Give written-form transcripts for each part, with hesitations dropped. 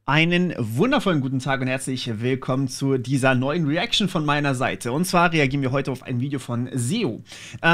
Einen wundervollen guten Tag und herzlich willkommen zu dieser neuen Reaction von meiner Seite. Und zwar reagieren wir heute auf ein Video von Seo.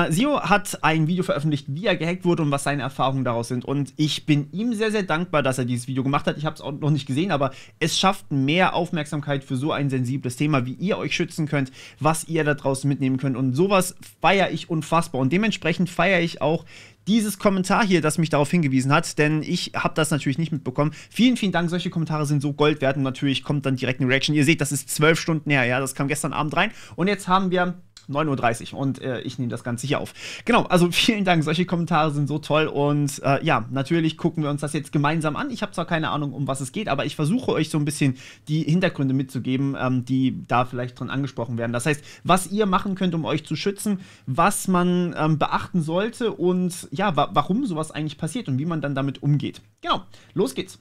Seo hat ein Video veröffentlicht, wie er gehackt wurde und was seine Erfahrungen daraus sind. Und ich bin ihm sehr, sehr dankbar, dass er dieses Video gemacht hat. Ich habe es auch noch nicht gesehen, aber es schafft mehr Aufmerksamkeit für so ein sensibles Thema, wie ihr euch schützen könnt, was ihr da draußen mitnehmen könnt. Und sowas feiere ich unfassbar. Und dementsprechend feiere ich auch dieses Kommentar hier, das mich darauf hingewiesen hat, denn ich habe das natürlich nicht mitbekommen. Vielen, vielen Dank, solche Kommentare sind so Gold wert und natürlich kommt dann direkt eine Reaction. Ihr seht, das ist 12 Stunden her, ja, das kam gestern Abend rein und jetzt haben wir 9:30 Uhr und ich nehme das Ganze hier auf. Genau, also vielen Dank, solche Kommentare sind so toll und ja, natürlich gucken wir uns das jetzt gemeinsam an. Ich habe zwar keine Ahnung, um was es geht, aber ich versuche euch so ein bisschen die Hintergründe mitzugeben, die da vielleicht drin angesprochen werden. Das heißt, was ihr machen könnt, um euch zu schützen, was man beachten sollte und ja, warum sowas eigentlich passiert und wie man dann damit umgeht. Genau, los geht's.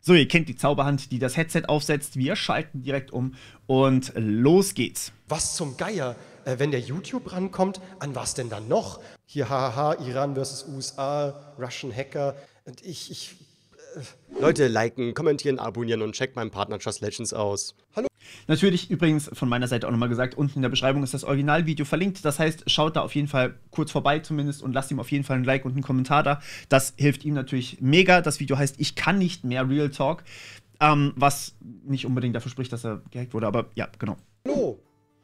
So, ihr kennt die Zauberhand, die das Headset aufsetzt. Wir schalten direkt um und los geht's. Was zum Geier? Wenn der YouTube rankommt, an was denn dann noch? Hier, haha, Iran versus USA, Russian Hacker. Und Leute, liken, kommentieren, abonnieren und checkt meinen Partner Just Legends aus. Hallo? Natürlich übrigens von meiner Seite auch nochmal gesagt, unten in der Beschreibung ist das Originalvideo verlinkt. Das heißt, schaut da auf jeden Fall kurz vorbei zumindest und lasst ihm auf jeden Fall ein Like und einen Kommentar da. Das hilft ihm natürlich mega. Das Video heißt Ich kann nicht mehr Real Talk, was nicht unbedingt dafür spricht, dass er gehackt wurde, aber ja, genau. Hallo,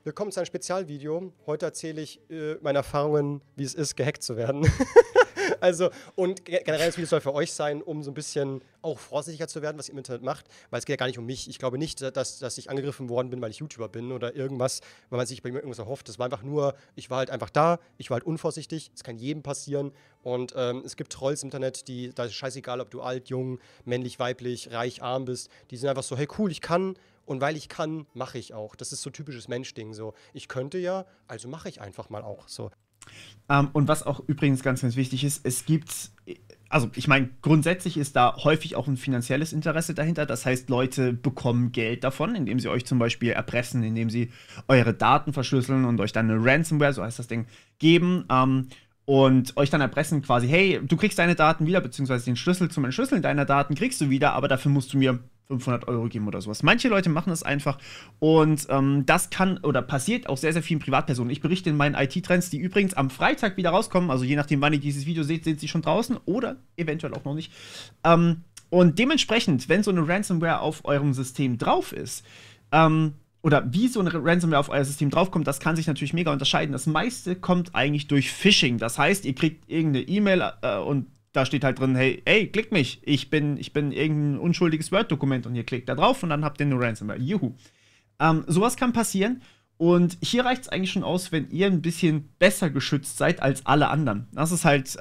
willkommen zu einem Spezialvideo. Heute erzähle ich meine Erfahrungen, wie es ist, gehackt zu werden. Also, und generell das Video soll für euch sein, um so ein bisschen auch vorsichtiger zu werden, was ihr im Internet macht, weil es geht ja gar nicht um mich. Ich glaube nicht, dass ich angegriffen worden bin, weil ich YouTuber bin oder irgendwas, weil man sich bei mir irgendwas erhofft. Das war einfach nur, ich war halt einfach da, ich war halt unvorsichtig, es kann jedem passieren und es gibt Trolls im Internet, da ist scheißegal, ob du alt, jung, männlich, weiblich, reich, arm bist, die sind einfach so, hey cool, ich kann. Und weil ich kann, mache ich auch. Das ist so typisches Menschding. So, ich könnte ja, also mache ich einfach mal auch. So. Und was auch übrigens ganz, ganz wichtig ist, es gibt, also ich meine, grundsätzlich ist da häufig auch ein finanzielles Interesse dahinter. Das heißt, Leute bekommen Geld davon, indem sie euch zum Beispiel erpressen, indem sie eure Daten verschlüsseln und euch dann eine Ransomware, so heißt das Ding, geben. Und euch dann erpressen quasi, hey, du kriegst deine Daten wieder, beziehungsweise den Schlüssel zum Entschlüsseln deiner Daten kriegst du wieder, aber dafür musst du mir 500 € geben oder sowas. Manche Leute machen das einfach und das kann oder passiert auch sehr, sehr vielen Privatpersonen. Ich berichte in meinen IT-Trends, die übrigens am Freitag wieder rauskommen, also je nachdem, wann ihr dieses Video seht, sind sie schon draußen oder eventuell auch noch nicht. Und dementsprechend, wenn so eine Ransomware auf eurem System drauf ist, oder wie so eine Ransomware auf euer System draufkommt, das kann sich natürlich mega unterscheiden. Das meiste kommt eigentlich durch Phishing. Das heißt, ihr kriegt irgendeine E-Mail und da steht halt drin, hey, klickt mich, ich bin irgendein unschuldiges Word-Dokument und ihr klickt da drauf und dann habt ihr eine Ransomware. Juhu. Sowas kann passieren und hier reicht es eigentlich schon aus, wenn ihr ein bisschen besser geschützt seid als alle anderen. Das ist halt,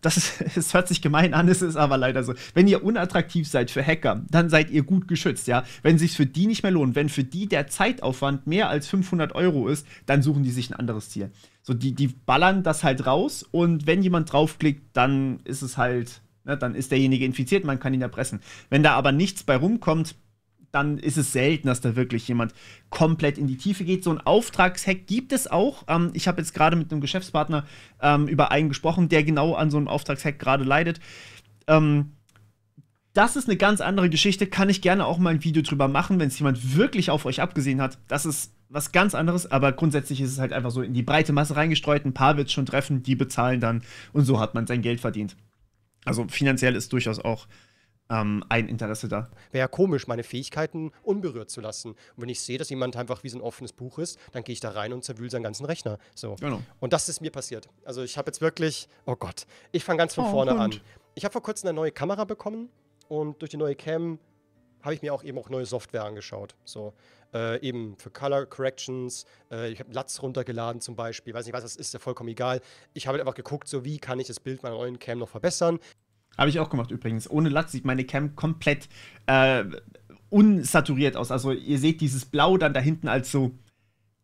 es hört sich gemein an, es ist aber leider so. Wenn ihr unattraktiv seid für Hacker, dann seid ihr gut geschützt, ja. Wenn es sich für die nicht mehr lohnt, wenn für die der Zeitaufwand mehr als 500 € ist, dann suchen die sich ein anderes Ziel. So, die ballern das halt raus und wenn jemand draufklickt, dann ist es halt, ne, dann ist derjenige infiziert, man kann ihn erpressen. Wenn da aber nichts bei rumkommt, dann ist es selten, dass da wirklich jemand komplett in die Tiefe geht. So ein Auftragshack gibt es auch. Ich habe jetzt gerade mit einem Geschäftspartner über einen gesprochen, der genau an so einem Auftragshack gerade leidet. Das ist eine ganz andere Geschichte, kann ich gerne auch mal ein Video drüber machen, wenn es jemand wirklich auf euch abgesehen hat. Das ist was ganz anderes, aber grundsätzlich ist es halt einfach so in die breite Masse reingestreut. Ein paar wird es schon treffen, die bezahlen dann und so hat man sein Geld verdient. Also finanziell ist durchaus auch ein Interesse da. Wäre ja komisch, meine Fähigkeiten unberührt zu lassen. Und wenn ich sehe, dass jemand einfach wie so ein offenes Buch ist, dann gehe ich da rein und zerwühle seinen ganzen Rechner. So. Genau. Und das ist mir passiert. Also ich habe jetzt wirklich, oh Gott, ich fange ganz von vorne an. Ich habe vor kurzem eine neue Kamera bekommen und durch die neue Cam habe ich mir auch eben auch neue Software angeschaut. So, eben für Color Corrections, ich habe LUTs runtergeladen zum Beispiel, weiß nicht was das ist, ja vollkommen egal. Ich habe einfach geguckt, so wie kann ich das Bild meiner neuen Cam noch verbessern. Habe ich auch gemacht übrigens. Ohne LUT sieht meine Cam komplett unsaturiert aus. Also ihr seht dieses Blau dann da hinten als so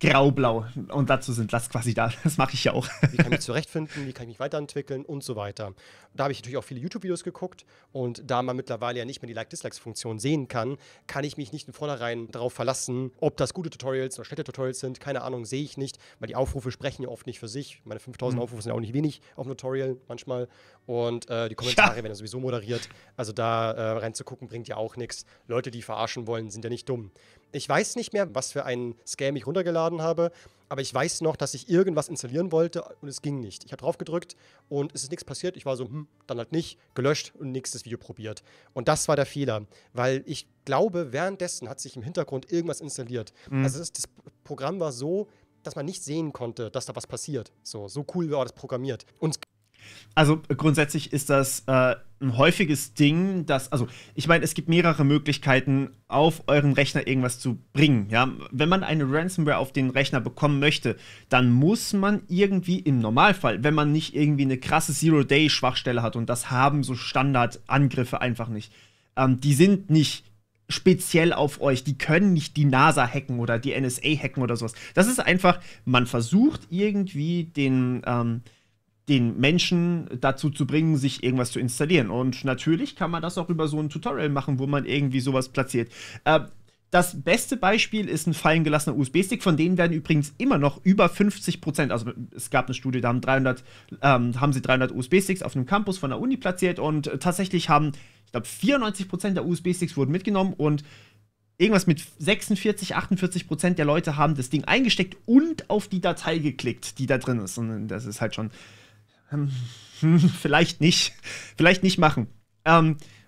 graublau. Und dazu sind LUTs quasi da. Das mache ich ja auch. Wie kann ich mich zurechtfinden, wie kann ich mich weiterentwickeln und so weiter. Da habe ich natürlich auch viele YouTube-Videos geguckt und da man mittlerweile ja nicht mehr die Like-Dislikes-Funktion sehen kann, kann ich mich nicht in vornherein darauf verlassen, ob das gute Tutorials oder schlechte Tutorials sind. Keine Ahnung, sehe ich nicht, weil die Aufrufe sprechen ja oft nicht für sich. Meine 5000 Aufrufe sind ja auch nicht wenig auf ein Tutorial manchmal und die Kommentare werden ja sowieso moderiert. Also da reinzugucken bringt ja auch nichts. Leute, die verarschen wollen, sind ja nicht dumm. Ich weiß nicht mehr, was für einen Scam ich runtergeladen habe, aber ich weiß noch, dass ich irgendwas installieren wollte und es ging nicht. Ich habe drauf gedrückt und es ist nichts passiert. Ich war so, dann halt nicht, gelöscht und nächstes Video probiert. Und das war der Fehler, weil ich glaube, währenddessen hat sich im Hintergrund irgendwas installiert. Also das Programm war so, dass man nicht sehen konnte, dass da was passiert. So cool war das programmiert. Und also grundsätzlich ist das ein häufiges Ding, also ich meine, es gibt mehrere Möglichkeiten, auf euren Rechner irgendwas zu bringen. Ja? Wenn man eine Ransomware auf den Rechner bekommen möchte, dann muss man irgendwie im Normalfall, wenn man nicht irgendwie eine krasse Zero-Day-Schwachstelle hat, und das haben so Standardangriffe einfach nicht, die sind nicht speziell auf euch, die können nicht die NASA hacken oder die NSA hacken oder sowas. Das ist einfach, man versucht irgendwie den Menschen dazu zu bringen, sich irgendwas zu installieren. Und natürlich kann man das auch über so ein Tutorial machen, wo man irgendwie sowas platziert. Das beste Beispiel ist ein fallen gelassener USB-Stick, von denen werden übrigens immer noch über 50%, also es gab eine Studie, da haben sie 300 USB-Sticks auf einem Campus von der Uni platziert und tatsächlich haben, ich glaube, 94% der USB-Sticks wurden mitgenommen und irgendwas mit 46, 48% der Leute haben das Ding eingesteckt und auf die Datei geklickt, die da drin ist. Und das ist halt schon vielleicht nicht machen.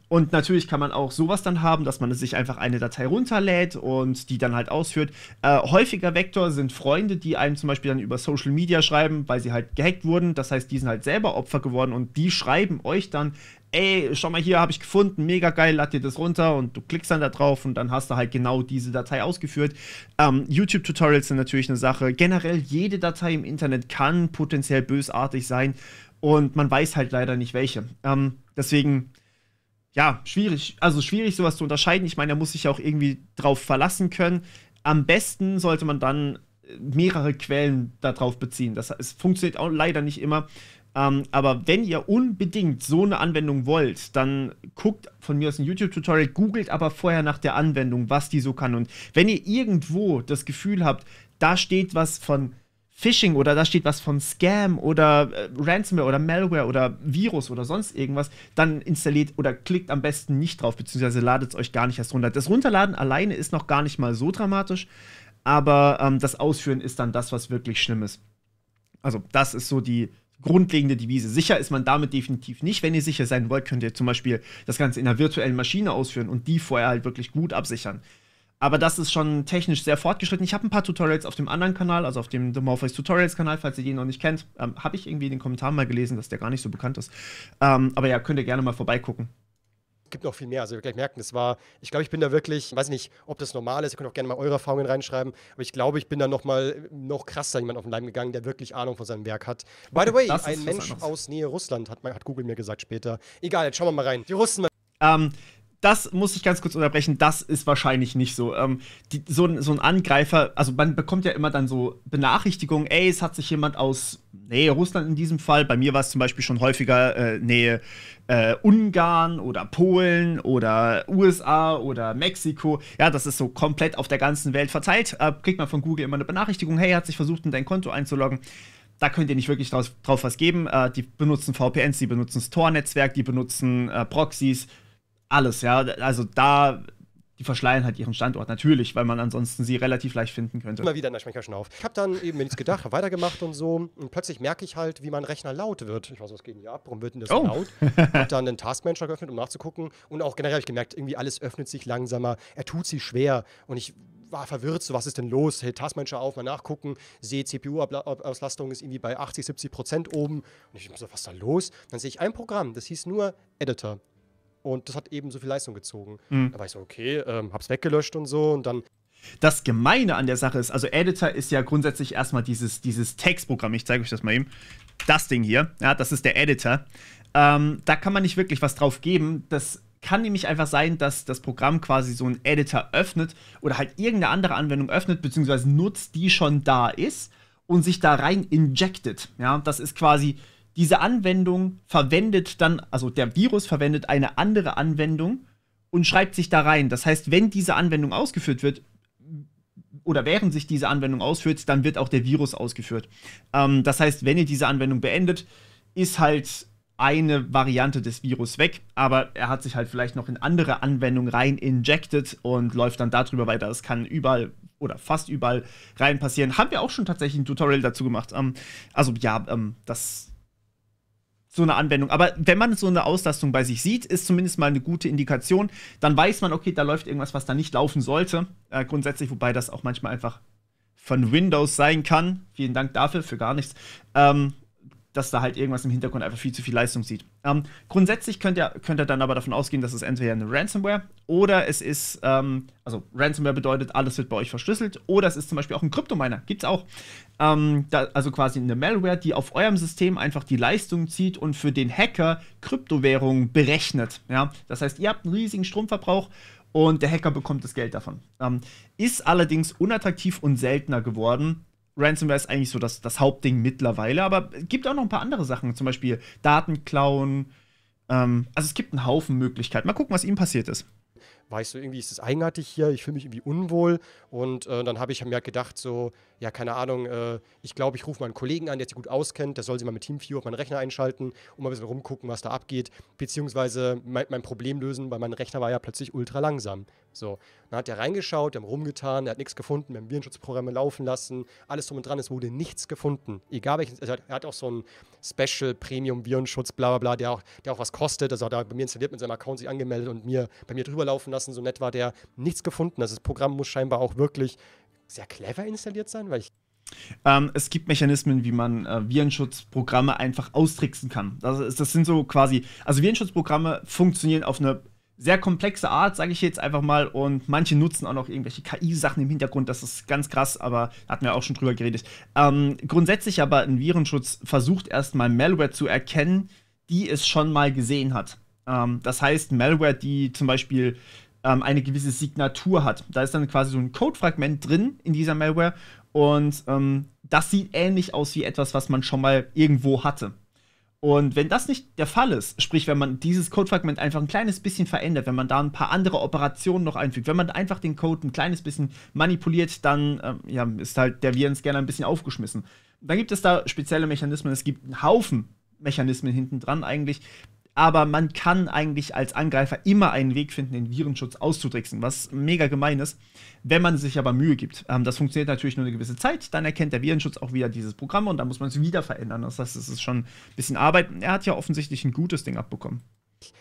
Und natürlich kann man auch sowas dann haben, dass man sich einfach eine Datei runterlädt und die dann halt ausführt. Häufiger Vektor sind Freunde, die einem zum Beispiel dann über Social Media schreiben, weil sie halt gehackt wurden. Das heißt, die sind halt selber Opfer geworden und die schreiben euch dann, ey, schau mal hier, habe ich gefunden, mega geil, lad dir das runter und du klickst dann da drauf und dann hast du halt genau diese Datei ausgeführt. YouTube-Tutorials sind natürlich eine Sache. Generell, jede Datei im Internet kann potenziell bösartig sein und man weiß halt leider nicht welche. Deswegen, ja, schwierig sowas zu unterscheiden. Ich meine, da muss sich ja auch irgendwie drauf verlassen können. Am besten sollte man dann mehrere Quellen darauf beziehen. Es funktioniert auch leider nicht immer. Aber wenn ihr unbedingt so eine Anwendung wollt, dann guckt von mir aus ein YouTube-Tutorial, googelt aber vorher nach der Anwendung, was die so kann. Und wenn ihr irgendwo das Gefühl habt, da steht was von Phishing oder da steht was von Scam oder Ransomware oder Malware oder Virus oder sonst irgendwas, dann installiert oder klickt am besten nicht drauf, beziehungsweise ladet es euch gar nicht erst runter. Das Runterladen alleine ist noch gar nicht mal so dramatisch, aber das Ausführen ist dann das, was wirklich schlimm ist. Also das ist so die grundlegende Devise. Sicher ist man damit definitiv nicht. Wenn ihr sicher sein wollt, könnt ihr zum Beispiel das Ganze in einer virtuellen Maschine ausführen und die vorher halt wirklich gut absichern. Aber das ist schon technisch sehr fortgeschritten. Ich habe ein paar Tutorials auf dem anderen Kanal, also auf dem The Morpheus Tutorials Kanal, falls ihr den noch nicht kennt. Habe ich irgendwie in den Kommentaren mal gelesen, dass der gar nicht so bekannt ist. Aber ja, könnt ihr gerne mal vorbeigucken. Gibt noch viel mehr. Also ihr gleich merken, ich glaube, ich bin da wirklich, weiß nicht, ob das normal ist, ihr könnt auch gerne mal eure Erfahrungen reinschreiben, aber ich glaube, ich bin da noch krasser jemand auf den Leim gegangen, der wirklich Ahnung von seinem Werk hat. By the way, ein Mensch aus Nähe Russland, hat Google mir gesagt später. Egal, jetzt schauen wir mal rein. Die Russen. Das muss ich ganz kurz unterbrechen, das ist wahrscheinlich nicht so. So ein Angreifer, also man bekommt ja immer dann so Benachrichtigungen, ey, es hat sich jemand aus Nähe Russland in diesem Fall, bei mir war es zum Beispiel schon häufiger Nähe Ungarn oder Polen oder USA oder Mexiko, ja, das ist so komplett auf der ganzen Welt verteilt, kriegt man von Google immer eine Benachrichtigung, hey, hat sich versucht, in dein Konto einzuloggen. Da könnt ihr nicht wirklich drauf was geben. Die benutzen VPNs, die benutzen das Tor-Netzwerk, die benutzen Proxys, alles, ja, also die verschleiern halt ihren Standort, natürlich, weil man ansonsten sie relativ leicht finden könnte. Immer wieder in der Schmeckerschen auf. Ich habe dann eben mir nichts gedacht, habe weitergemacht und so und plötzlich merke ich halt, wie mein Rechner laut wird. Ich weiß, was geht denn hier ab? Warum wird denn das so laut? Habe dann den Taskmanager geöffnet, um nachzugucken und auch generell habe ich gemerkt, irgendwie alles öffnet sich langsamer, er tut sich schwer und ich war verwirrt, so was ist denn los? Hey, Taskmanager auf, mal nachgucken, sehe CPU-Auslastung ist irgendwie bei 80-70% oben und ich so, was ist da los? Dann sehe ich ein Programm, das hieß nur Editor. Und das hat eben so viel Leistung gezogen. Da war ich so, okay, hab's weggelöscht und so und dann. Das Gemeine an der Sache ist, also Editor ist ja grundsätzlich erstmal dieses Textprogramm. Ich zeige euch das mal eben. Das Ding hier, ja, das ist der Editor. Da kann man nicht wirklich was drauf geben. Das kann nämlich einfach sein, dass das Programm quasi so einen Editor öffnet oder halt irgendeine andere Anwendung öffnet, beziehungsweise nutzt, die schon da ist und sich da rein injectet. Ja, das ist quasi, diese Anwendung verwendet dann, also der Virus verwendet eine andere Anwendung und schreibt sich da rein. Das heißt, wenn diese Anwendung ausgeführt wird, oder während sich diese Anwendung ausführt, dann wird auch der Virus ausgeführt. Das heißt, wenn ihr diese Anwendung beendet, ist halt eine Variante des Virus weg, aber er hat sich halt vielleicht noch in andere Anwendungen rein injected und läuft dann darüber weiter. Das kann überall oder fast überall rein passieren. Haben wir auch schon tatsächlich ein Tutorial dazu gemacht. Das so eine Anwendung. Aber wenn man so eine Auslastung bei sich sieht, ist zumindest mal eine gute Indikation. Dann weiß man, okay, da läuft irgendwas, was da nicht laufen sollte. Grundsätzlich, wobei das auch manchmal einfach von Windows sein kann. Vielen Dank dafür, für gar nichts. Dass da halt irgendwas im Hintergrund einfach viel zu viel Leistung sieht. Grundsätzlich könnt ihr dann aber davon ausgehen, dass es entweder eine Ransomware oder es ist, also Ransomware bedeutet, alles wird bei euch verschlüsselt, oder es ist zum Beispiel auch ein Kryptominer, gibt's auch. Also quasi eine Malware, die auf eurem System einfach die Leistung zieht und für den Hacker Kryptowährungen berechnet. Ja? Das heißt, ihr habt einen riesigen Stromverbrauch und der Hacker bekommt das Geld davon. Ist allerdings unattraktiv und seltener geworden. Ransomware ist eigentlich so das Hauptding mittlerweile, aber es gibt auch noch ein paar andere Sachen, zum Beispiel Daten klauen. Also es gibt einen Haufen Möglichkeiten. Mal gucken, was ihm passiert ist. Weißt du, irgendwie ist es eigenartig hier, ich fühle mich irgendwie unwohl und dann habe ich mir halt gedacht so, ja, keine Ahnung, ich glaube, ich rufe mal einen Kollegen an, der sich gut auskennt, der soll sich mal mit TeamViewer auf meinen Rechner einschalten und mal ein bisschen rumgucken, was da abgeht, beziehungsweise mein Problem lösen, weil mein Rechner war ja plötzlich ultra langsam. So, dann hat der reingeschaut, der hat rumgetan, der hat nichts gefunden, wir haben Virenschutzprogramme laufen lassen, alles drum und dran, es wurde nichts gefunden. Egal welches, also er hat auch so einen Special Premium Virenschutz, bla bla bla, der auch was kostet, also hat er bei mir installiert, mit seinem Account sich angemeldet und bei mir drüber laufen lassen, so nett war der, nichts gefunden. Also das Programm muss scheinbar auch wirklich sehr clever installiert sein, weil es gibt Mechanismen, wie man Virenschutzprogramme einfach austricksen kann. Das sind so quasi, also Virenschutzprogramme funktionieren auf eine sehr komplexe Art, sage ich jetzt einfach mal, und manche nutzen auch noch irgendwelche KI-Sachen im Hintergrund, das ist ganz krass, aber da hatten wir auch schon drüber geredet. Grundsätzlich aber ein Virenschutz versucht erstmal Malware zu erkennen, die es schon mal gesehen hat. Das heißt, Malware, die zum Beispiel eine gewisse Signatur hat. Da ist dann quasi so ein Codefragment drin in dieser Malware und das sieht ähnlich aus wie etwas, was man schon mal irgendwo hatte. Und wenn das nicht der Fall ist, sprich, wenn man dieses Codefragment einfach ein kleines bisschen verändert, wenn man da ein paar andere Operationen noch einfügt, wenn man einfach den Code ein kleines bisschen manipuliert, dann ist halt der Virenscanner ein bisschen aufgeschmissen. Dann gibt es da spezielle Mechanismen, es gibt einen Haufen Mechanismen hinten dran eigentlich, aber man kann eigentlich als Angreifer immer einen Weg finden, den Virenschutz auszutricksen, was mega gemein ist, wenn man sich aber Mühe gibt. Das funktioniert natürlich nur eine gewisse Zeit, dann erkennt der Virenschutz auch wieder dieses Programm und dann muss man es wieder verändern. Das heißt, es ist schon ein bisschen Arbeit. Er hat ja offensichtlich ein gutes Ding abbekommen.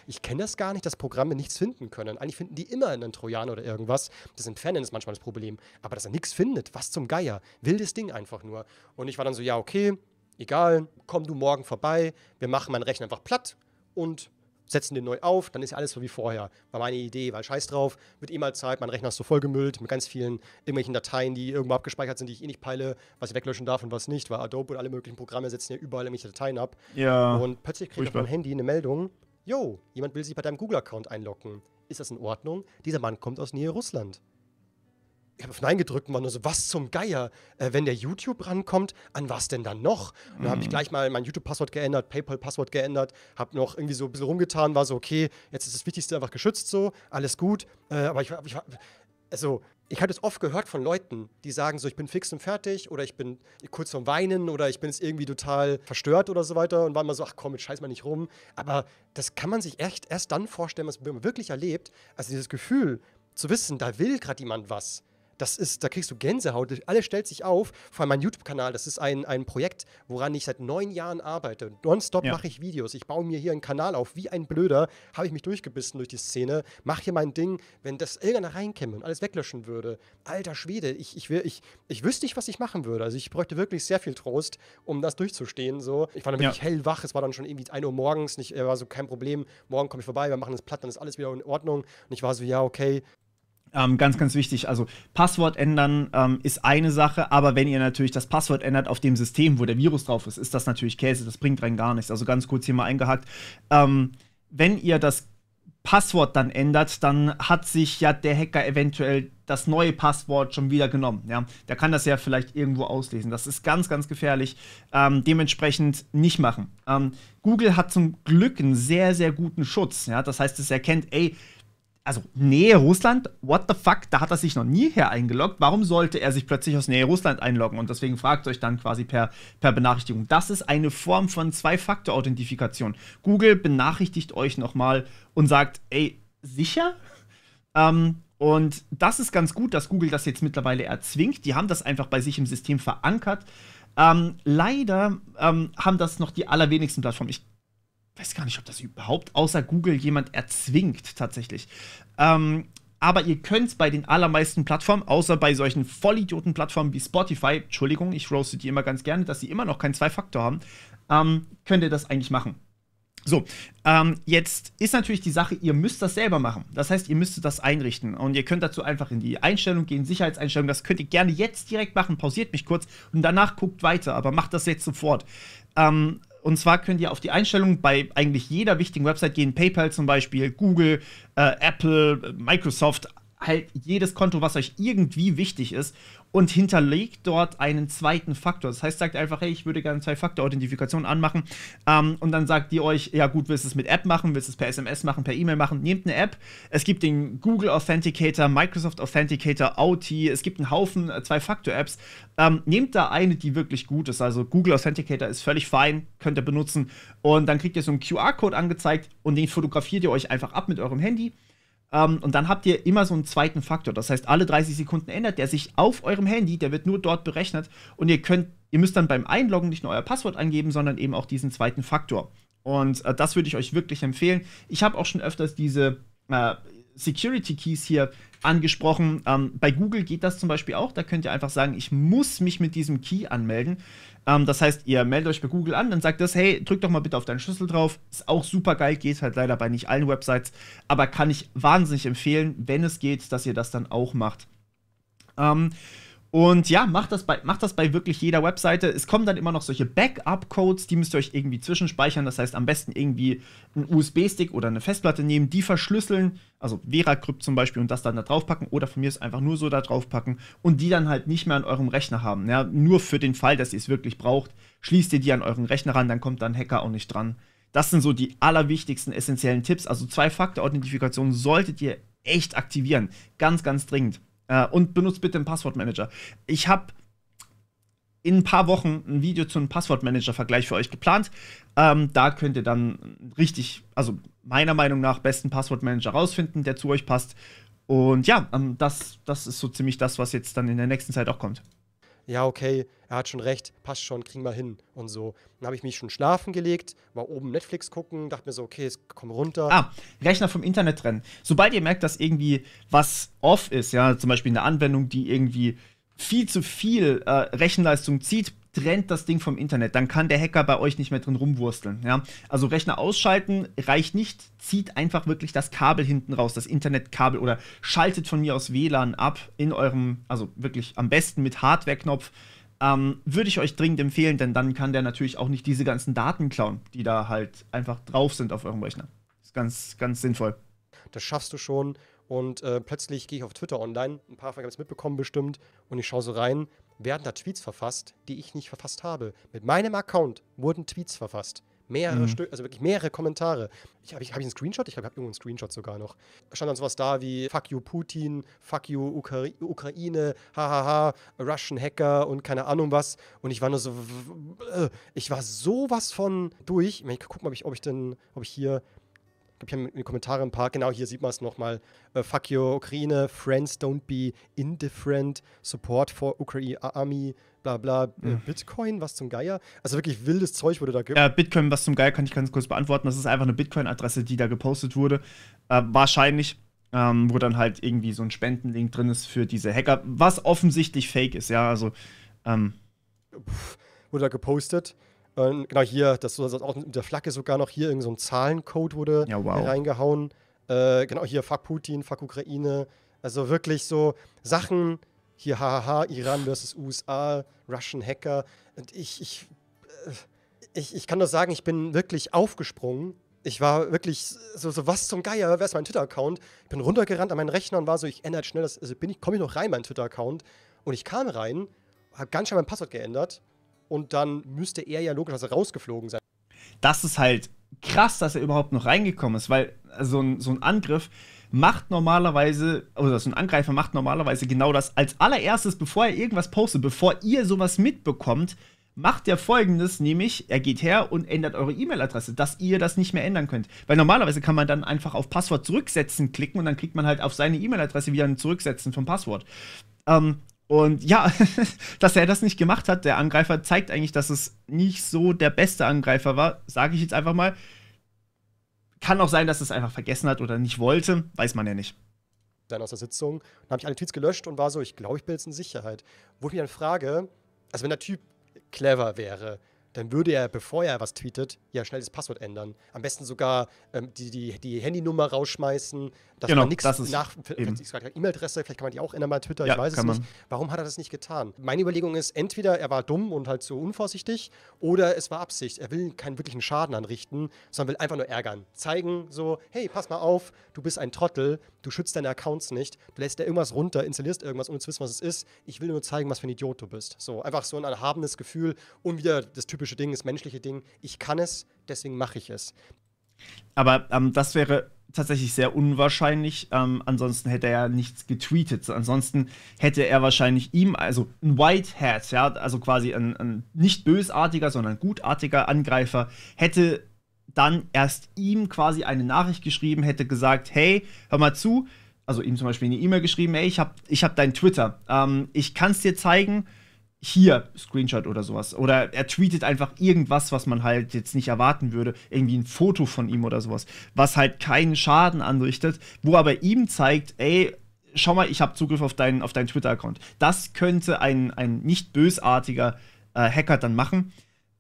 Ich kenne das gar nicht, dass Programme nichts finden können. Eigentlich finden die immer einen Trojaner oder irgendwas. Das Entfernen ist manchmal das Problem. Aber dass er nichts findet, was zum Geier. Wildes Ding einfach nur. Und ich war dann so, ja, okay, egal, komm du morgen vorbei, wir machen meinen Rechner einfach platt und setzen den neu auf, dann ist ja alles so wie vorher. War meine Idee, weil scheiß drauf, wird eh mal Zeit, mein Rechner ist so vollgemüllt mit ganz vielen irgendwelchen Dateien, die irgendwo abgespeichert sind, die ich eh nicht peile, was ich weglöschen darf und was nicht, weil Adobe und alle möglichen Programme setzen ja überall irgendwelche Dateien ab. Ja. Und plötzlich kriege ich auf meinem Handy eine Meldung, jo, jemand will sich bei deinem Google-Account einloggen. Ist das in Ordnung? Dieser Mann kommt aus Nähe Russland. Ich habe auf Nein gedrückt und war nur so, was zum Geier? Wenn der YouTube rankommt, an was denn dann noch? Und dann habe ich gleich mal mein YouTube-Passwort geändert, PayPal-Passwort geändert, habe noch irgendwie so ein bisschen rumgetan, war so, okay, jetzt ist das Wichtigste einfach geschützt so, alles gut. Aber ich habe es oft gehört von Leuten, die sagen so, ich bin fix und fertig oder ich bin kurz vorm Weinen oder ich bin jetzt irgendwie total verstört oder so weiter und waren mal so, ach komm, jetzt scheiß mal nicht rum. Aber das kann man sich erst dann vorstellen, was man wirklich erlebt. Also dieses Gefühl zu wissen, da will gerade jemand was. Da kriegst du Gänsehaut, alles stellt sich auf. Vor allem mein YouTube-Kanal, das ist ein Projekt, woran ich seit 9 Jahren arbeite. Nonstop mache ich Videos. Ich baue mir hier einen Kanal auf. Wie ein Blöder habe ich mich durchgebissen durch die Szene. Mache hier mein Ding. Wenn das irgendeiner reinkäme und alles weglöschen würde, alter Schwede, ich wüsste nicht, was ich machen würde. Also ich bräuchte wirklich sehr viel Trost, um das durchzustehen. So. Ich war dann wirklich hellwach. Es war dann schon irgendwie 1 Uhr morgens. War so, kein Problem. Morgen komme ich vorbei, wir machen das platt, dann ist alles wieder in Ordnung. Und ich war so, ja, okay. Ganz, ganz wichtig, also Passwort ändern ist eine Sache, aber wenn ihr natürlich das Passwort ändert auf dem System, wo der Virus drauf ist das natürlich Käse, das bringt rein gar nichts. Also ganz kurz hier mal eingehakt, wenn ihr das Passwort dann ändert, dann hat sich ja der Hacker eventuell das neue Passwort schon wieder genommen. Ja? Der kann das ja vielleicht irgendwo auslesen. Das ist ganz, ganz gefährlich. Dementsprechend nicht machen. Google hat zum Glück einen sehr, sehr guten Schutz. Ja? Das heißt, es erkennt, ey, also Nähe Russland, what the fuck, da hat er sich noch nie her eingeloggt. Warum sollte er sich plötzlich aus Nähe Russland einloggen? Und deswegen fragt euch dann quasi per Benachrichtigung. Das ist eine Form von Zwei-Faktor-Authentifikation. Google benachrichtigt euch nochmal und sagt, ey, sicher? Und das ist ganz gut, dass Google das jetzt mittlerweile erzwingt. Die haben das einfach bei sich im System verankert. Leider haben das noch die allerwenigsten Plattformen. Ich weiß gar nicht, ob das überhaupt außer Google jemand erzwingt tatsächlich. Aber ihr könnt bei den allermeisten Plattformen, außer bei solchen Vollidioten-Plattformen wie Spotify, Entschuldigung, ich roaste die immer ganz gerne, dass sie immer noch keinen Zwei-Faktor haben, könnt ihr das eigentlich machen. So, jetzt ist natürlich die Sache, ihr müsst das selber machen. Das heißt, ihr müsst das einrichten. Und ihr könnt dazu einfach in die Einstellung gehen, Sicherheitseinstellung. Das könnt ihr gerne jetzt direkt machen. Pausiert mich kurz und danach guckt weiter. Aber macht das jetzt sofort. Und zwar könnt ihr auf die Einstellungen bei eigentlich jeder wichtigen Website gehen. PayPal zum Beispiel, Google, Apple, Microsoft. Halt jedes Konto, was euch irgendwie wichtig ist. Und hinterlegt dort einen zweiten Faktor. Das heißt, sagt einfach, hey, ich würde gerne Zwei-Faktor-Authentifikation anmachen. Und dann sagt ihr euch, ja gut, willst du es mit App machen, willst du es per SMS machen, per E-Mail machen? Nehmt eine App. Es gibt den Google Authenticator, Microsoft Authenticator, Auth. Es gibt einen Haufen Zwei-Faktor-Apps. Nehmt da eine, die wirklich gut ist. Also Google Authenticator ist völlig fein, könnt ihr benutzen. Und dann kriegt ihr so einen QR-Code angezeigt und den fotografiert ihr euch einfach ab mit eurem Handy. Und dann habt ihr immer so einen zweiten Faktor. Das heißt, alle 30 Sekunden ändert der sich auf eurem Handy, der wird nur dort berechnet. Und ihr müsst dann beim Einloggen nicht nur euer Passwort angeben, sondern eben auch diesen zweiten Faktor. Und das würde ich euch wirklich empfehlen. Ich habe auch schon öfters diese Security Keys hier angesprochen. Bei Google geht das zum Beispiel auch. Da könnt ihr einfach sagen, ich muss mich mit diesem Key anmelden. Das heißt, ihr meldet euch bei Google an, dann sagt das, hey, drück doch mal bitte auf deinen Schlüssel drauf. Ist auch super geil, geht halt leider bei nicht allen Websites, aber kann ich wahnsinnig empfehlen, wenn es geht, dass ihr das dann auch macht. Und ja, macht das bei wirklich jeder Webseite. Es kommen dann immer noch solche Backup-Codes, die müsst ihr euch irgendwie zwischenspeichern. Das heißt, am besten irgendwie einen USB-Stick oder eine Festplatte nehmen, die verschlüsseln, also VeraCrypt zum Beispiel, und das dann da draufpacken. Oder von mir ist einfach nur so da draufpacken und die dann halt nicht mehr an eurem Rechner haben. Ja, nur für den Fall, dass ihr es wirklich braucht, schließt ihr die an euren Rechner ran, dann kommt da ein Hacker auch nicht dran. Das sind so die allerwichtigsten, essentiellen Tipps. Also Zwei-Faktor-Authentifikationen solltet ihr echt aktivieren. Ganz, ganz dringend. Und benutzt bitte einen Passwortmanager. Ich habe in ein paar Wochen ein Video zu einem Passwortmanager-Vergleich für euch geplant. Da könnt ihr dann richtig, also meiner Meinung nach, besten Passwortmanager rausfinden, der zu euch passt. Und ja, das ist so ziemlich das, was jetzt dann in der nächsten Zeit auch kommt. Ja, okay, er hat schon recht, passt schon, kriegen wir hin und so. Dann habe ich mich schon schlafen gelegt, war oben Netflix gucken, dachte mir so, okay, jetzt komm runter. Rechner vom Internet trennen. Sobald ihr merkt, dass irgendwie was off ist, ja, zum Beispiel eine Anwendung, die irgendwie viel zu viel Rechenleistung zieht, trennt das Ding vom Internet. Dann kann der Hacker bei euch nicht mehr drin rumwursteln. Ja? Also Rechner ausschalten reicht nicht. Zieht einfach wirklich das Kabel hinten raus, das Internetkabel, oder schaltet von mir aus WLAN ab in eurem, also wirklich am besten mit Hardware-Knopf. Würde ich euch dringend empfehlen, denn dann kann der natürlich auch nicht diese ganzen Daten klauen, die da halt einfach drauf sind auf eurem Rechner. Ist ganz, ganz sinnvoll. Das schaffst du schon. Und plötzlich gehe ich auf Twitter online, ein paar von euch haben es mitbekommen bestimmt, und ich schaue so rein, werden da Tweets verfasst, die ich nicht verfasst habe. Mit meinem Account wurden Tweets verfasst. Mehrere Stück, also wirklich mehrere Kommentare. Hab ich einen Screenshot? Ich habe irgendwo einen Screenshot sogar noch. Da stand dann sowas da wie Fuck you Putin, Fuck you Ukraine, hahaha, Russian Hacker und keine Ahnung was. Und ich war nur so, ich war sowas von durch. Ich guck mal, ob ich hier ich habe in den Kommentaren ein paar, genau, hier sieht man es nochmal. Fuck you, Ukraine, friends don't be indifferent, support for Ukraine Army, bla bla, Bitcoin, was zum Geier. Also wirklich wildes Zeug wurde da gibt. Bitcoin, was zum Geier, kann ich ganz kurz beantworten. Das ist einfach eine Bitcoin-Adresse, die da gepostet wurde. Wahrscheinlich, wo dann halt irgendwie so ein Spendenlink drin ist für diese Hacker, was offensichtlich fake ist, ja, also. Wurde da gepostet. Genau hier, das auch mit der Flagge sogar noch hier, irgend so ein Zahlencode wurde reingehauen. Genau hier, fuck Putin, fuck Ukraine. Also wirklich so Sachen, hier hahaha, Iran versus USA, Russian Hacker. Und ich kann nur sagen, ich bin wirklich aufgesprungen Ich war wirklich so was zum Geier, wer ist mein Twitter-Account? Ich bin runtergerannt an meinen Rechner und war so, ich ändere schnell das, also komme ich noch rein, meinen Twitter-Account. Und ich kam rein, habe ganz schnell mein Passwort geändert und dann müsste er ja logischerweise rausgeflogen sein. Das ist halt krass, dass er überhaupt noch reingekommen ist, weil so ein Angriff macht normalerweise, oder so ein Angreifer macht normalerweise genau das. Als allererstes, bevor er irgendwas postet, bevor ihr sowas mitbekommt, macht er Folgendes, nämlich, er geht her und ändert eure E-Mail-Adresse, dass ihr das nicht mehr ändern könnt. Weil normalerweise kann man dann einfach auf Passwort zurücksetzen klicken und dann kriegt man halt auf seine E-Mail-Adresse wieder ein Zurücksetzen vom Passwort. Und ja, dass er das nicht gemacht hat, der Angreifer, zeigt eigentlich, dass es nicht so der beste Angreifer war, sage ich jetzt einfach mal. Kann auch sein, dass es einfach vergessen hat oder nicht wollte, weiß man ja nicht. Dann aus der Sitzung, dann habe ich alle Tweets gelöscht und war so, ich glaube, ich bin jetzt in Sicherheit. Wo ich mich dann frage, also wenn der Typ clever wäre, dann würde er, bevor er was tweetet, ja schnell das Passwort ändern. Am besten sogar die Handynummer rausschmeißen, dass genau, man nichts E-Mail-Adresse, vielleicht kann man die auch ändern bei Twitter, ja, ich weiß es nicht. Warum hat er das nicht getan? Meine Überlegung ist, entweder er war dumm und halt so unvorsichtig, oder es war Absicht. Er will keinen wirklichen Schaden anrichten, sondern will einfach nur ärgern. Zeigen so, hey, pass mal auf, du bist ein Trottel, du schützt deine Accounts nicht, du lässt da irgendwas runter, installierst irgendwas, ohne zu wissen, was es ist. Ich will nur zeigen, was für ein Idiot du bist. So, einfach so ein erhabenes Gefühl und wieder das typische Ding, das menschliche Ding. Ich kann es, deswegen mache ich es. Aber das wäre tatsächlich sehr unwahrscheinlich. Ansonsten hätte er ja nichts getweetet. Ansonsten hätte er wahrscheinlich ihm, also ein White Hat, ja, also quasi ein nicht bösartiger, sondern gutartiger Angreifer, hätte dann erst ihm quasi eine Nachricht geschrieben, hätte gesagt, hey, hör mal zu, also ihm zum Beispiel eine E-Mail geschrieben, hey, ich hab dein Twitter, ich kann es dir zeigen, hier, Screenshot oder sowas. Oder er tweetet einfach irgendwas, was man halt jetzt nicht erwarten würde. Irgendwie ein Foto von ihm oder sowas. Was halt keinen Schaden anrichtet, wo aber ihm zeigt, ey, schau mal, ich habe Zugriff auf deinen Twitter-Account. Das könnte ein nicht bösartiger Hacker dann machen.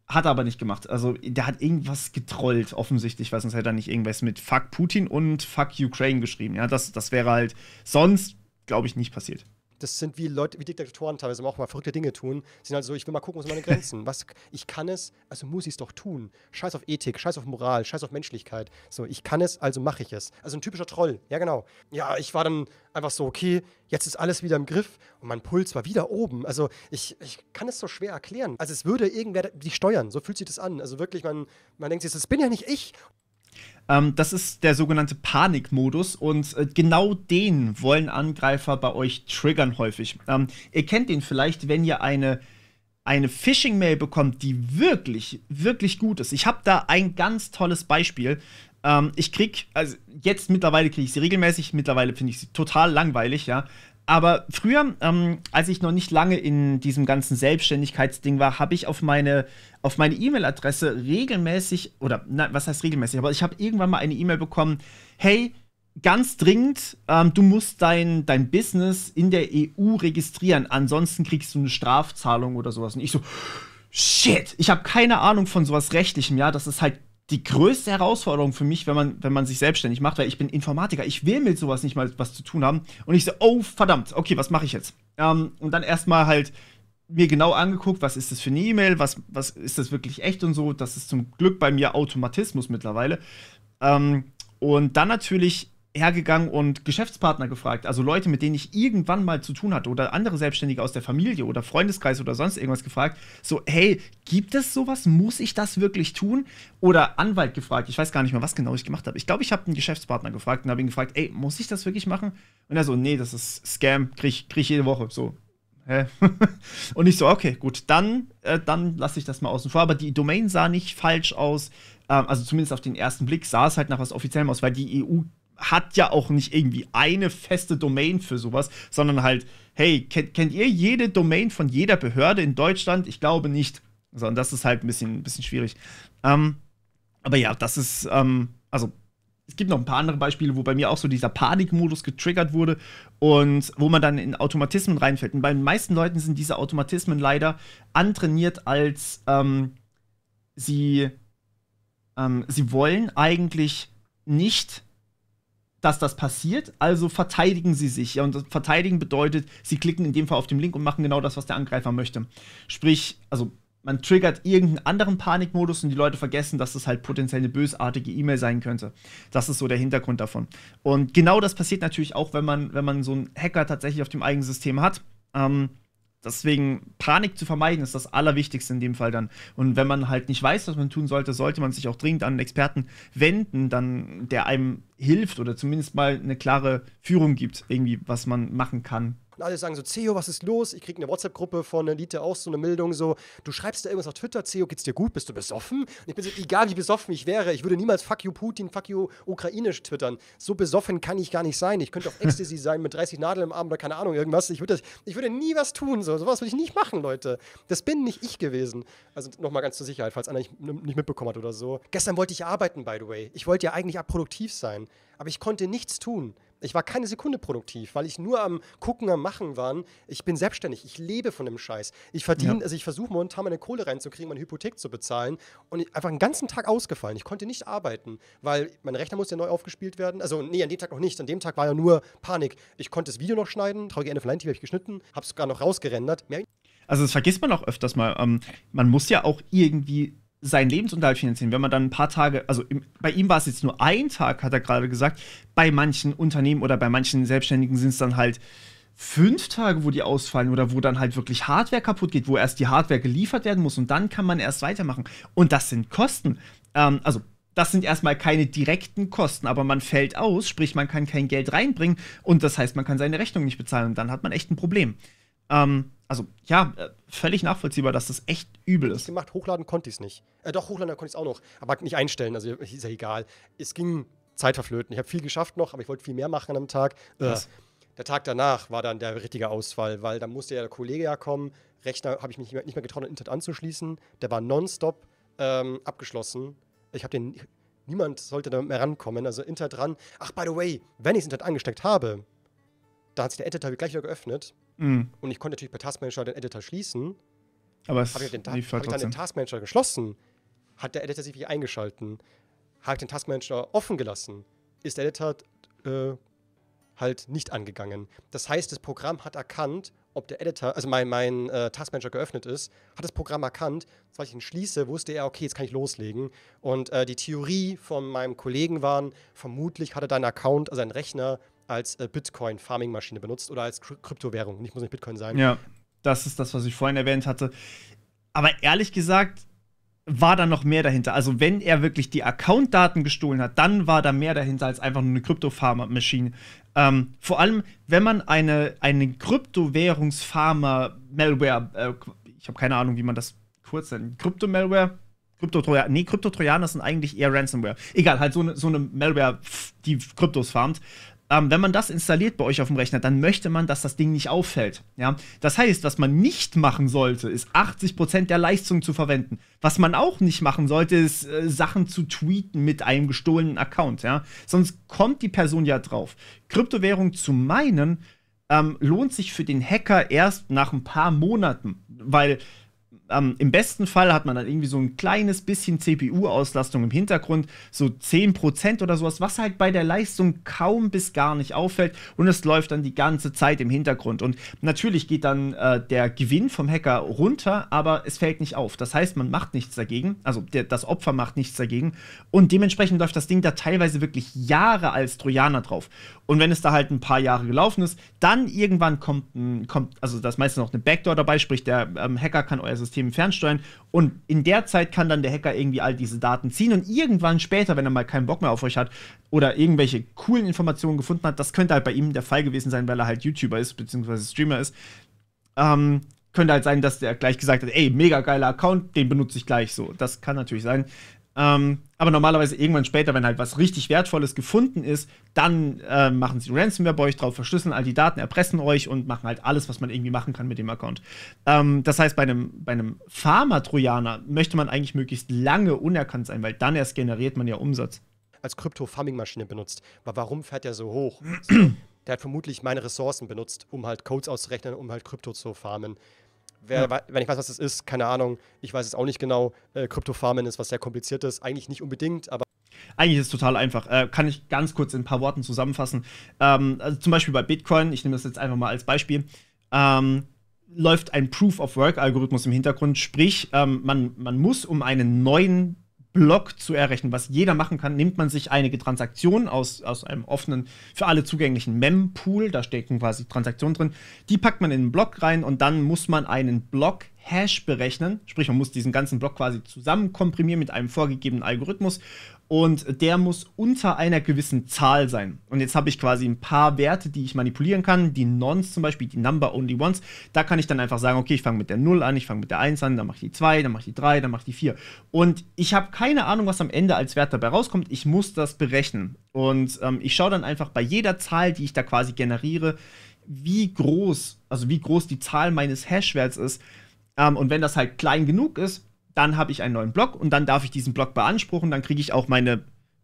Hat er aber nicht gemacht. Also, der hat irgendwas getrollt, offensichtlich, weil sonst hätte er nicht irgendwas mit Fuck Putin und Fuck Ukraine geschrieben. Ja, das wäre halt sonst, glaube ich, nicht passiert. Das sind wie Leute, wie Diktatoren teilweise auch mal verrückte Dinge tun. Sie sind halt so, ich will mal gucken, wo sind meine Grenzen. Ich kann es, also muss ich es doch tun. Scheiß auf Ethik, scheiß auf Moral, scheiß auf Menschlichkeit. So, ich kann es, also mache ich es. Also ein typischer Troll, ja genau. Ja, ich war dann einfach so, okay, jetzt ist alles wieder im Griff und mein Puls war wieder oben. Also ich kann es so schwer erklären. Also es würde irgendwer dich steuern, so fühlt sich das an. Also wirklich, man denkt sich, das bin ja nicht ich. Das ist der sogenannte Panikmodus und genau den wollen Angreifer bei euch triggern häufig. Ihr kennt den vielleicht, wenn ihr eine Phishing-Mail bekommt, die wirklich, wirklich gut ist. Ich habe da ein ganz tolles Beispiel. Mittlerweile kriege ich sie regelmäßig, mittlerweile finde ich sie total langweilig, ja. Aber früher, als ich noch nicht lange in diesem ganzen Selbstständigkeitsding war, habe ich auf meine E-Mail-Adresse regelmäßig, oder was heißt regelmäßig, aber ich habe irgendwann mal eine E-Mail bekommen, hey, ganz dringend, du musst dein Business in der EU registrieren, ansonsten kriegst du eine Strafzahlung oder sowas. Und ich so, shit, ich habe keine Ahnung von sowas Rechtlichem, ja, das ist halt die größte Herausforderung für mich, wenn man sich selbstständig macht, weil ich bin Informatiker, ich will mit sowas nicht mal was zu tun haben. Und ich so, oh, verdammt, okay, was mache ich jetzt? Und dann erstmal halt mir genau angeguckt, was ist das für eine E-Mail, was ist das wirklich echt und so. Das ist zum Glück bei mir Automatismus mittlerweile. Und dann natürlich hergegangen und Geschäftspartner gefragt, also Leute, mit denen ich irgendwann mal zu tun hatte oder andere Selbstständige aus der Familie oder Freundeskreis oder sonst irgendwas gefragt, so, hey, gibt es sowas? Muss ich das wirklich tun? Oder Anwalt gefragt, ich weiß gar nicht mehr, was genau ich gemacht habe. Ich glaube, ich habe einen Geschäftspartner gefragt und habe ihn gefragt, ey, muss ich das wirklich machen? Und er so, nee, das ist Scam, krieg ich jede Woche, so. Hä? Und ich so, okay, gut, dann lasse ich das mal außen vor. Aber die Domain sah nicht falsch aus, also zumindest auf den ersten Blick sah es halt nach was Offiziellem aus, weil die EU hat ja auch nicht irgendwie eine feste Domain für sowas, sondern halt, hey, kennt ihr jede Domain von jeder Behörde in Deutschland? Ich glaube nicht. Sondern das ist halt ein bisschen schwierig. Aber ja, das ist, also es gibt noch ein paar andere Beispiele, wo bei mir auch so dieser Panikmodus getriggert wurde und wo man dann in Automatismen reinfällt. Und bei den meisten Leuten sind diese Automatismen leider antrainiert, als sie wollen eigentlich nicht, dass das passiert, also verteidigen sie sich. Ja, und verteidigen bedeutet, sie klicken in dem Fall auf den Link und machen genau das, was der Angreifer möchte. Sprich, also man triggert irgendeinen anderen Panikmodus und die Leute vergessen, dass das halt potenziell eine bösartige E-Mail sein könnte. Das ist so der Hintergrund davon. Und genau das passiert natürlich auch, wenn man so einen Hacker tatsächlich auf dem eigenen System hat. Deswegen Panik zu vermeiden ist das Allerwichtigste in dem Fall dann. Und wenn man halt nicht weiß, was man tun sollte, sollte man sich auch dringend an einen Experten wenden, dann der einem hilft oder zumindest mal eine klare Führung gibt, irgendwie, was man machen kann. Und alle sagen so, CEO, was ist los? Ich kriege eine WhatsApp-Gruppe von Elite auch so eine Meldung so, du schreibst da irgendwas auf Twitter, CEO, geht's dir gut? Bist du besoffen? Und ich bin so, egal wie besoffen ich wäre, ich würde niemals fuck you Putin, fuck you ukrainisch twittern. So besoffen kann ich gar nicht sein. Ich könnte auf Ecstasy sein mit 30 Nadeln im Arm oder keine Ahnung, irgendwas. Ich würde nie was tun, so. Sowas würde ich nicht machen, Leute. Das bin nicht ich gewesen. Also nochmal ganz zur Sicherheit, falls einer nicht mitbekommen hat oder so. Gestern wollte ich arbeiten, by the way. Ich wollte ja eigentlich produktiv sein, aber ich konnte nichts tun. Ich war keine Sekunde produktiv, weil ich nur am Gucken, am Machen war. Ich bin selbstständig, ich lebe von dem Scheiß. Ich verdiene, also ich versuche momentan meine Kohle reinzukriegen, meine Hypothek zu bezahlen und einfach einen ganzen Tag ausgefallen. Ich konnte nicht arbeiten, weil mein Rechner musste ja neu aufgespielt werden. Also nee, an dem Tag noch nicht. An dem Tag war ja nur Panik. Ich konnte das Video noch schneiden, traurige Ende von Line TV habe ich geschnitten, habe es sogar noch rausgerendert. Also das vergisst man auch öfters mal. Man muss ja auch irgendwie seinen Lebensunterhalt finanzieren. Wenn man dann ein paar Tage, also bei ihm war es jetzt nur ein Tag, hat er gerade gesagt, bei manchen Unternehmen oder bei manchen Selbstständigen sind es dann halt 5 Tage, wo die ausfallen oder wo dann halt wirklich Hardware kaputt geht, wo erst die Hardware geliefert werden muss und dann kann man erst weitermachen. Und das sind Kosten. Also das sind erstmal keine direkten Kosten, aber man fällt aus, sprich man kann kein Geld reinbringen und das heißt, man kann seine Rechnung nicht bezahlen und dann hat man echt ein Problem. Also, ja, völlig nachvollziehbar, dass das echt übel ist. Gemacht, hochladen konnte ich es nicht. Doch, hochladen konnte ich es auch noch, aber nicht einstellen, also ist ja egal. Es ging Zeit verflöten. Ich habe viel geschafft noch, aber ich wollte viel mehr machen an einem Tag. Der Tag danach war dann der richtige Ausfall, weil da musste ja der Kollege ja kommen. Rechner habe ich mich nicht mehr getraut, Internet anzuschließen. Der war nonstop abgeschlossen. Niemand sollte da mehr rankommen, also Internet ran. Ach, by the way, wenn ich das Internet angesteckt habe, da hat sich der Editor gleich wieder geöffnet. Und ich konnte natürlich per Taskmanager den Editor schließen. Aber es habe ich dann den Taskmanager geschlossen, hat der Editor sich wieder eingeschalten. Habe ich den Taskmanager offen gelassen, ist der Editor halt nicht angegangen. Das heißt, das Programm hat erkannt, ob der Editor, also mein Taskmanager geöffnet ist, hat das Programm erkannt, als ich ihn schließe, wusste er, okay, jetzt kann ich loslegen. Und die Theorie von meinem Kollegen waren, vermutlich hat er deinen Account, also einen Rechner, als Bitcoin-Farming-Maschine benutzt oder als Kryptowährung. Muss nicht Bitcoin sein. Ja, das ist das, was ich vorhin erwähnt hatte. Aber ehrlich gesagt war da noch mehr dahinter. Also wenn er wirklich die Account-Daten gestohlen hat, dann war da mehr dahinter als einfach nur eine Krypto-Farmer-Maschine. Vor allem, wenn man eine Kryptowährungsfarmer-Malware, ich habe keine Ahnung, wie man das kurz nennt, Krypto-Malware? Kryptotrojaner sind eigentlich eher Ransomware. Egal, halt so eine Malware, die Kryptos farmt. Wenn man das installiert bei euch auf dem Rechner, dann möchte man, dass das Ding nicht auffällt. Ja? Das heißt, was man nicht machen sollte, ist 80% der Leistung zu verwenden. Was man auch nicht machen sollte, ist Sachen zu tweeten mit einem gestohlenen Account. Ja? Sonst kommt die Person ja drauf. Kryptowährung zu meinen, lohnt sich für den Hacker erst nach ein paar Monaten, weil im besten Fall hat man dann irgendwie so ein kleines bisschen CPU-Auslastung im Hintergrund, so 10% oder sowas, was halt bei der Leistung kaum bis gar nicht auffällt und es läuft dann die ganze Zeit im Hintergrund. Und natürlich geht dann der Gewinn vom Hacker runter, aber es fällt nicht auf. Das heißt, man macht nichts dagegen, also das Opfer macht nichts dagegen und dementsprechend läuft das Ding da teilweise wirklich Jahre als Trojaner drauf. Und wenn es da halt ein paar Jahre gelaufen ist, dann irgendwann kommt also da ist meistens noch eine Backdoor dabei, sprich der Hacker kann euer System fernsteuern und in der Zeit kann dann der Hacker irgendwie all diese Daten ziehen und irgendwann später, wenn er mal keinen Bock mehr auf euch hat oder irgendwelche coolen Informationen gefunden hat, das könnte halt bei ihm der Fall gewesen sein, weil er halt YouTuber ist, beziehungsweise Streamer ist, könnte halt sein, dass der gleich gesagt hat, ey, mega geiler Account, den benutze ich gleich so. Das kann natürlich sein. Aber normalerweise irgendwann später, wenn halt was richtig Wertvolles gefunden ist, dann machen sie Ransomware bei euch drauf, verschlüsseln all die Daten, erpressen euch und machen halt alles, was man irgendwie machen kann mit dem Account. Das heißt, bei einem Farmer-Trojaner möchte man eigentlich möglichst lange unerkannt sein, weil dann erst generiert man ja Umsatz. Als Krypto-Farming-Maschine benutzt. Aber warum fährt der so hoch? Der hat vermutlich meine Ressourcen benutzt, um halt Codes auszurechnen, um halt Krypto zu farmen. Wenn ich weiß, was das ist, keine Ahnung. Ich weiß es auch nicht genau. Kryptofarmen ist was sehr kompliziertes. Eigentlich nicht unbedingt, aber eigentlich ist es total einfach. Kann ich ganz kurz in ein paar Worten zusammenfassen. Also zum Beispiel bei Bitcoin, ich nehme das jetzt einfach mal als Beispiel. läuft ein Proof-of-Work-Algorithmus im Hintergrund. Sprich, man muss, um einen neuen Block zu errechnen, was jeder machen kann, nimmt man sich einige Transaktionen aus einem offenen, für alle zugänglichen Mem-Pool, da stecken quasi Transaktionen drin, die packt man in einen Block rein und dann muss man einen Block-Hash berechnen, sprich man muss diesen ganzen Block quasi zusammen komprimieren mit einem vorgegebenen Algorithmus und der muss unter einer gewissen Zahl sein. Und jetzt habe ich quasi ein paar Werte, die ich manipulieren kann, die Nonce zum Beispiel, die Number Only Ones, da kann ich dann einfach sagen, okay, ich fange mit der 0 an, ich fange mit der 1 an, dann mache ich die 2, dann mache ich die 3, dann mache ich die 4. Und ich habe keine Ahnung, was am Ende als Wert dabei rauskommt, ich muss das berechnen. Und ich schaue dann einfach bei jeder Zahl, die ich da quasi generiere, wie groß die Zahl meines Hashwerts ist. Und wenn das halt klein genug ist, dann habe ich einen neuen Block und dann darf ich diesen Block beanspruchen, dann kriege ich auch meine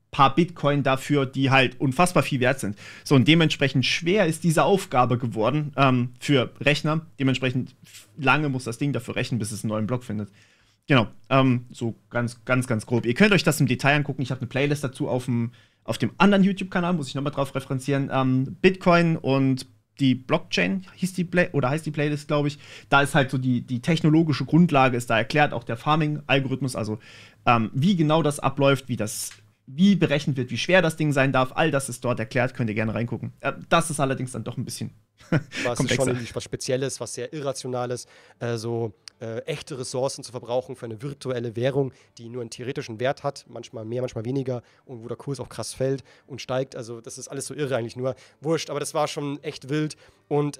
paar Bitcoin dafür, die halt unfassbar viel wert sind. So, und dementsprechend schwer ist diese Aufgabe geworden für Rechner. Dementsprechend lange muss das Ding dafür rechnen, bis es einen neuen Block findet. Genau, so ganz grob. Ihr könnt euch das im Detail angucken. Ich habe eine Playlist dazu auf dem anderen YouTube-Kanal, muss ich nochmal drauf referenzieren. Bitcoin und die Blockchain heißt die Playlist, glaube ich. Da ist halt so die technologische Grundlage ist da erklärt, auch der Farming-Algorithmus, also wie genau das abläuft, wie berechnet wird, wie schwer das Ding sein darf, all das ist dort erklärt, könnt ihr gerne reingucken. Das ist allerdings dann doch ein bisschen was ist schon irgendwie was Spezielles, was sehr Irrationales, echte Ressourcen zu verbrauchen für eine virtuelle Währung, die nur einen theoretischen Wert hat, manchmal mehr, manchmal weniger und wo der Kurs auch krass fällt und steigt. Also das ist alles so irre eigentlich, nur wurscht, aber das war schon echt wild und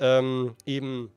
eben,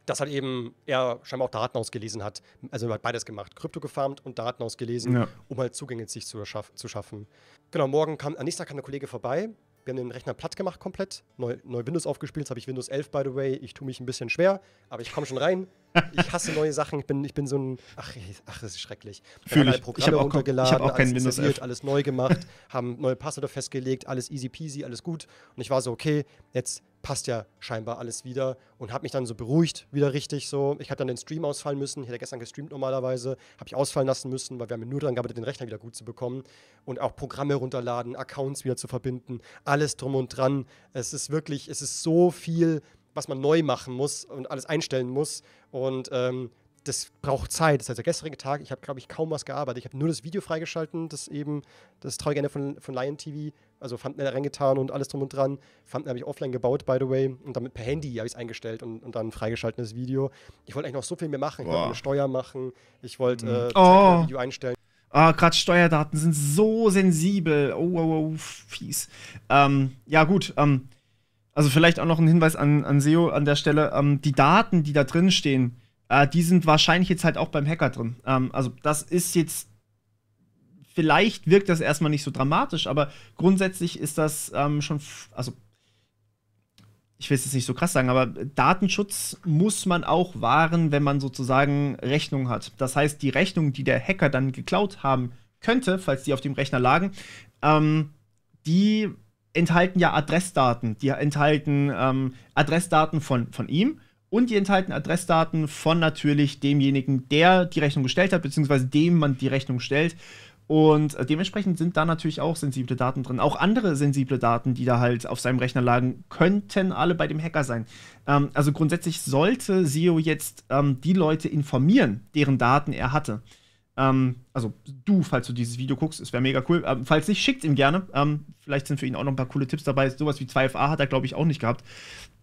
dass halt eben er scheinbar auch Daten ausgelesen hat. Also er hat beides gemacht, Krypto gefarmt und Daten ausgelesen, Ja. um halt Zugänge sich zu schaffen. Genau, am nächsten Tag kam der Kollege vorbei. Wir haben den Rechner platt gemacht komplett, neu Windows aufgespielt, jetzt habe ich Windows 11, by the way. Ich tue mich ein bisschen schwer, aber ich komme schon rein. Ich hasse neue Sachen, ich bin so ein, ach, das ist schrecklich. Wir haben alle Programme runtergeladen, ich habe auch keinen Windows 11. alles neu gemacht, haben neue Passwörter festgelegt, alles easy peasy, alles gut. Und ich war so, okay, jetzt passt ja scheinbar alles wieder und habe mich dann so beruhigt, wieder richtig so. Ich hatte dann den Stream ausfallen müssen, ich hätte gestern gestreamt normalerweise, habe ich ausfallen lassen müssen, weil wir haben nur daran gearbeitet, den Rechner wieder gut zu bekommen und auch Programme runterladen, Accounts wieder zu verbinden, alles drum und dran. Es ist so viel, was man neu machen muss und alles einstellen muss und das braucht Zeit. Das heißt, der gestrige Tag, ich habe, glaube ich, kaum was gearbeitet. Ich habe nur das Video freigeschalten, das traurige Ende von Lion TV, also Thumbnail reingetan und alles drum und dran. Thumbnail habe ich offline gebaut, by the way, und damit per Handy habe ich es eingestellt und dann freigeschaltetes Video. Ich wollte eigentlich noch so viel mehr machen. Ich wollte eine Steuer machen, ich wollte Video einstellen. Gerade Steuerdaten sind so sensibel. Oh, fies. Ja, gut. Also vielleicht auch noch ein Hinweis an SEO an der Stelle. Die Daten, die da drin stehen, die sind wahrscheinlich jetzt halt auch beim Hacker drin. Also das ist jetzt, vielleicht wirkt das erstmal nicht so dramatisch, aber grundsätzlich ist das schon, also ich will es jetzt nicht so krass sagen, aber Datenschutz muss man auch wahren, wenn man sozusagen Rechnungen hat. Das heißt, die Rechnungen, die der Hacker dann geklaut haben könnte, falls die auf dem Rechner lagen, die enthalten ja Adressdaten. Die enthalten Adressdaten von ihm und die enthalten Adressdaten von natürlich demjenigen, der die Rechnung gestellt hat, beziehungsweise dem man die Rechnung stellt. Und dementsprechend sind da natürlich auch sensible Daten drin. Auch andere sensible Daten, die da halt auf seinem Rechner lagen, könnten alle bei dem Hacker sein. Also grundsätzlich sollte SEO jetzt die Leute informieren, deren Daten er hatte. Also du, falls du dieses Video guckst, es wäre mega cool. Falls nicht, schickt ihm gerne. Vielleicht sind für ihn auch noch ein paar coole Tipps dabei. Sowas wie 2FA hat er, glaube ich, auch nicht gehabt.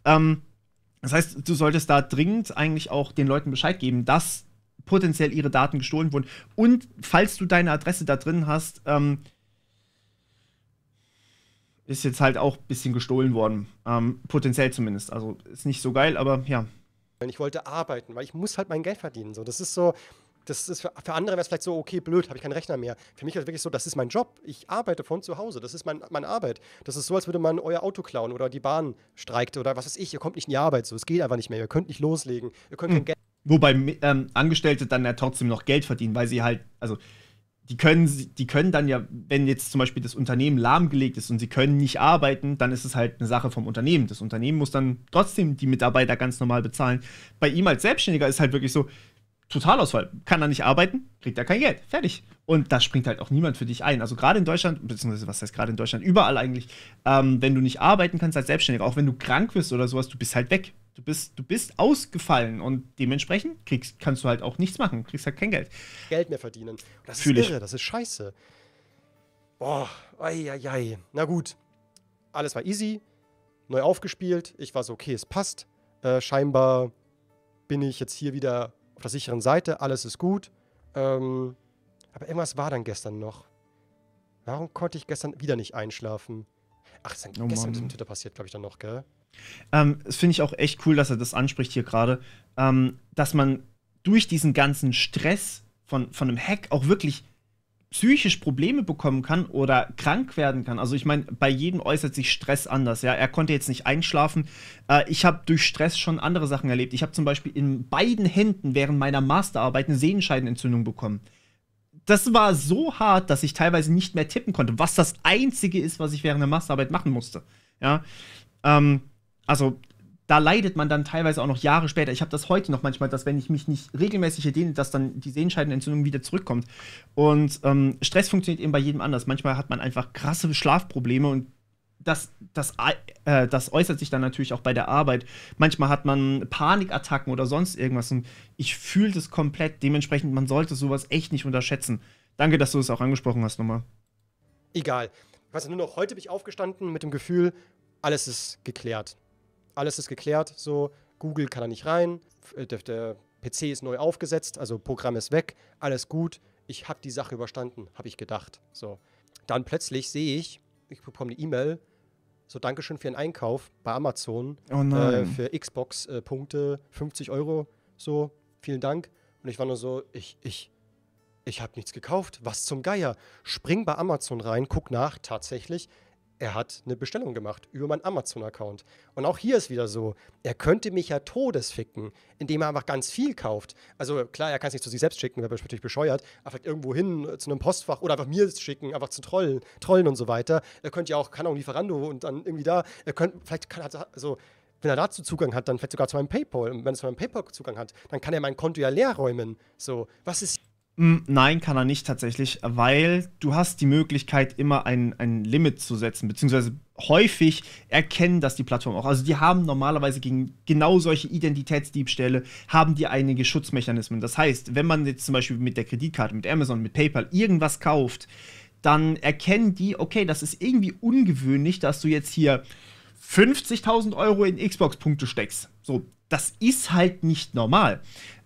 Das heißt, du solltest da dringend eigentlich auch den Leuten Bescheid geben, dass potenziell ihre Daten gestohlen wurden. Und falls du deine Adresse da drin hast, ist jetzt halt auch ein bisschen gestohlen worden. Potenziell zumindest. Also ist nicht so geil, aber ja. Ich wollte arbeiten, weil ich muss halt mein Geld verdienen. So, das ist so, für andere wäre es vielleicht so, okay, blöd, habe ich keinen Rechner mehr. Für mich ist es wirklich so, das ist mein Job. Ich arbeite von zu Hause. Das ist meine Arbeit. Das ist so, als würde man euer Auto klauen oder die Bahn streikt oder was weiß ich. Ihr kommt nicht in die Arbeit. So, es geht einfach nicht mehr. Ihr könnt nicht loslegen. Ihr könnt kein Geld. Wobei Angestellte dann ja trotzdem noch Geld verdienen, weil sie halt, also die können dann ja, wenn jetzt zum Beispiel das Unternehmen lahmgelegt ist und sie können nicht arbeiten, dann ist es halt eine Sache vom Unternehmen. Das Unternehmen muss dann trotzdem die Mitarbeiter ganz normal bezahlen. Bei ihm als Selbstständiger ist halt wirklich so, Totalausfall. Kann er nicht arbeiten, kriegt er kein Geld. Fertig. Und da springt halt auch niemand für dich ein. Also gerade in Deutschland, beziehungsweise was heißt gerade in Deutschland, überall eigentlich, wenn du nicht arbeiten kannst als Selbstständiger, auch wenn du krank wirst oder sowas, du bist halt weg. Du bist ausgefallen und dementsprechend kannst du halt auch nichts machen. Kriegst halt kein Geld. Geld mehr verdienen. Das ist irre, das ist scheiße. Boah, ei. Na gut. Alles war easy. Neu aufgespielt. Ich war so, okay, es passt. Scheinbar bin ich jetzt hier wieder auf der sicheren Seite. Alles ist gut. Aber irgendwas war dann gestern noch. Warum konnte ich gestern wieder nicht einschlafen? Ach, ist dann gestern mit dem Twitter passiert, glaube ich, dann noch, gell? Das finde ich auch echt cool, dass er das anspricht hier gerade, dass man durch diesen ganzen Stress von einem Hack auch wirklich psychisch Probleme bekommen kann oder krank werden kann. Also ich meine, bei jedem äußert sich Stress anders. Ja, er konnte jetzt nicht einschlafen. Ich habe durch Stress schon andere Sachen erlebt. Ich habe zum Beispiel in beiden Händen während meiner Masterarbeit eine Sehenscheidenentzündung bekommen. Das war so hart, dass ich teilweise nicht mehr tippen konnte, was das Einzige ist, was ich während der Masterarbeit machen musste. Ja, also da leidet man dann teilweise auch noch Jahre später. Ich habe das heute noch manchmal, dass wenn ich mich nicht regelmäßig erdehne, dass dann die Sehenscheidenentzündung wieder zurückkommt. Und Stress funktioniert eben bei jedem anders. Manchmal hat man einfach krasse Schlafprobleme und das äußert sich dann natürlich auch bei der Arbeit. Manchmal hat man Panikattacken oder sonst irgendwas und ich fühle das komplett. Dementsprechend, man sollte sowas echt nicht unterschätzen. Danke, dass du es auch angesprochen hast nochmal. Egal. Ich weiß nur noch, heute bin ich aufgestanden mit dem Gefühl, alles ist geklärt. Alles ist geklärt, so, Google kann da nicht rein, der PC ist neu aufgesetzt, also Programm ist weg, alles gut, ich habe die Sache überstanden, habe ich gedacht. So. Dann plötzlich sehe ich bekomme eine E-Mail, so Dankeschön für den Einkauf bei Amazon, für Xbox-Punkte, 50 €, so, vielen Dank. Und ich war nur so, ich habe nichts gekauft, was zum Geier. Spring bei Amazon rein, guck nach, tatsächlich, er hat eine Bestellung gemacht über meinen Amazon-Account. Und auch hier ist wieder so, er könnte mich ja todesficken, indem er einfach ganz viel kauft. Also klar, er kann es nicht zu sich selbst schicken, wäre natürlich bescheuert, aber vielleicht irgendwo hin zu einem Postfach oder einfach mir schicken, einfach zu trollen und so weiter. Er könnte ja auch, kann auch Lieferando und dann irgendwie da, wenn er dazu Zugang hat, dann vielleicht sogar zu meinem PayPal. Und wenn er zu meinem PayPal Zugang hat, dann kann er mein Konto ja leer räumen. So, was ist... Nein, kann er nicht tatsächlich, weil du hast die Möglichkeit, immer ein Limit zu setzen, beziehungsweise häufig erkennen das die Plattform auch. Also die haben normalerweise gegen genau solche Identitätsdiebstähle, haben die einige Schutzmechanismen. Das heißt, wenn man jetzt zum Beispiel mit der Kreditkarte, mit Amazon, mit PayPal irgendwas kauft, dann erkennen die, okay, das ist irgendwie ungewöhnlich, dass du jetzt hier 50.000 € in Xbox-Punkte steckst. So, das ist halt nicht normal.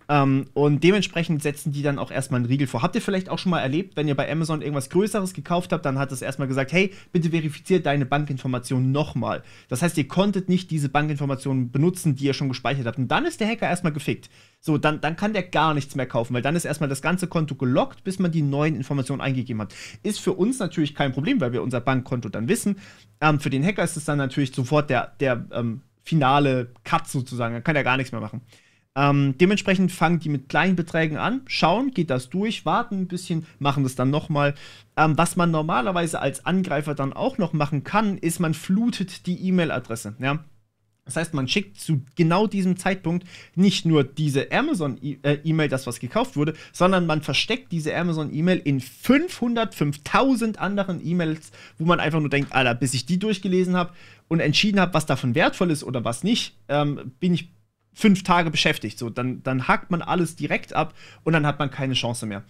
Und dementsprechend setzen die dann auch erstmal einen Riegel vor. Habt ihr vielleicht auch schon mal erlebt, wenn ihr bei Amazon irgendwas Größeres gekauft habt, dann hat es erstmal gesagt, hey, bitte verifiziert deine Bankinformationen nochmal. Das heißt, ihr konntet nicht diese Bankinformationen benutzen, die ihr schon gespeichert habt. Und dann ist der Hacker erstmal gefickt. So, dann kann der gar nichts mehr kaufen, weil dann ist erstmal das ganze Konto gelockt, bis man die neuen Informationen eingegeben hat. Ist für uns natürlich kein Problem, weil wir unser Bankkonto dann wissen. Für den Hacker ist es dann natürlich sofort der finale Cut sozusagen. Dann kann er gar nichts mehr machen. Dementsprechend fangen die mit kleinen Beträgen an, schauen, geht das durch, warten ein bisschen, machen das dann nochmal. Was man normalerweise als Angreifer dann auch noch machen kann, ist, man flutet die E-Mail-Adresse. Ja? Das heißt, man schickt zu genau diesem Zeitpunkt nicht nur diese Amazon-E-Mail, das was gekauft wurde, sondern man versteckt diese Amazon-E-Mail in 505.000 anderen E-Mails, wo man einfach nur denkt, Alter, bis ich die durchgelesen habe und entschieden habe, was davon wertvoll ist oder was nicht, bin ich 5 Tage beschäftigt. So, dann hakt man alles direkt ab und dann hat man keine Chance mehr.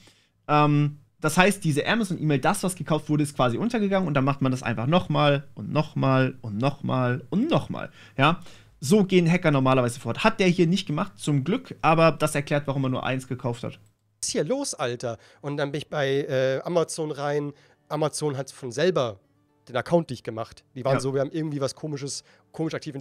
Das heißt, diese Amazon-E-Mail, das, was gekauft wurde, ist quasi untergegangen und dann macht man das einfach nochmal und nochmal und nochmal und nochmal. Ja? So gehen Hacker normalerweise fort. Hat der hier nicht gemacht, zum Glück, aber das erklärt, warum er nur 1 gekauft hat. Was ist hier los, Alter? Und dann bin ich bei Amazon rein. Amazon hat von selber den Account dicht gemacht. Die waren so, wir haben irgendwie was komisch aktiv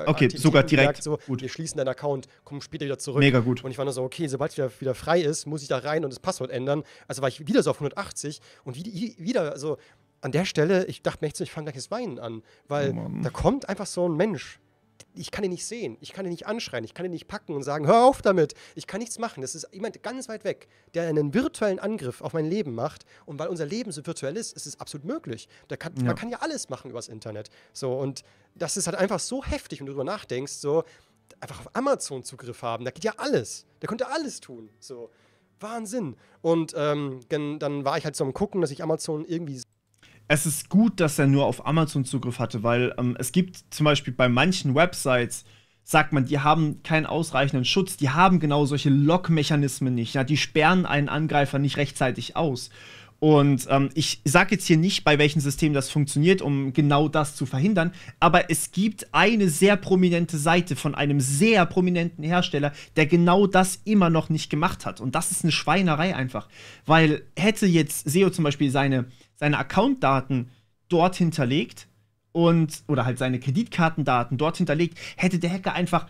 okay, sogar direkt. So, gut. Wir schließen deinen Account, kommen später wieder zurück. Mega gut. Und ich war nur so, okay, sobald es wieder frei ist, muss ich da rein und das Passwort ändern. Also war ich wieder so auf 180 und wieder so an der Stelle, ich dachte mir echt so, ich fange gleich das Weinen an, weil da kommt einfach so ein Mensch. Ich kann ihn nicht sehen, ich kann ihn nicht anschreien, ich kann ihn nicht packen und sagen, hör auf damit, ich kann nichts machen. Das ist jemand ganz weit weg, der einen virtuellen Angriff auf mein Leben macht. Und weil unser Leben so virtuell ist, ist es absolut möglich. Man kann ja alles machen übers Internet. So, und das ist halt einfach so heftig, wenn du darüber nachdenkst, so einfach auf Amazon Zugriff haben. Da geht ja alles. Der konnte alles tun. So, Wahnsinn. Und dann war ich halt so am Gucken, dass ich Amazon irgendwie... Es ist gut, dass er nur auf Amazon Zugriff hatte, weil es gibt zum Beispiel bei manchen Websites sagt man, die haben keinen ausreichenden Schutz, die haben genau solche Lock-Mechanismen nicht. Ja? Die sperren einen Angreifer nicht rechtzeitig aus. Und ich sage jetzt hier nicht, bei welchem System das funktioniert, um genau das zu verhindern, aber es gibt eine sehr prominente Seite von einem sehr prominenten Hersteller, der genau das immer noch nicht gemacht hat. Und das ist eine Schweinerei einfach. Weil hätte jetzt SEO zum Beispiel seine Accountdaten dort hinterlegt, oder halt seine Kreditkartendaten dort hinterlegt, hätte der Hacker einfach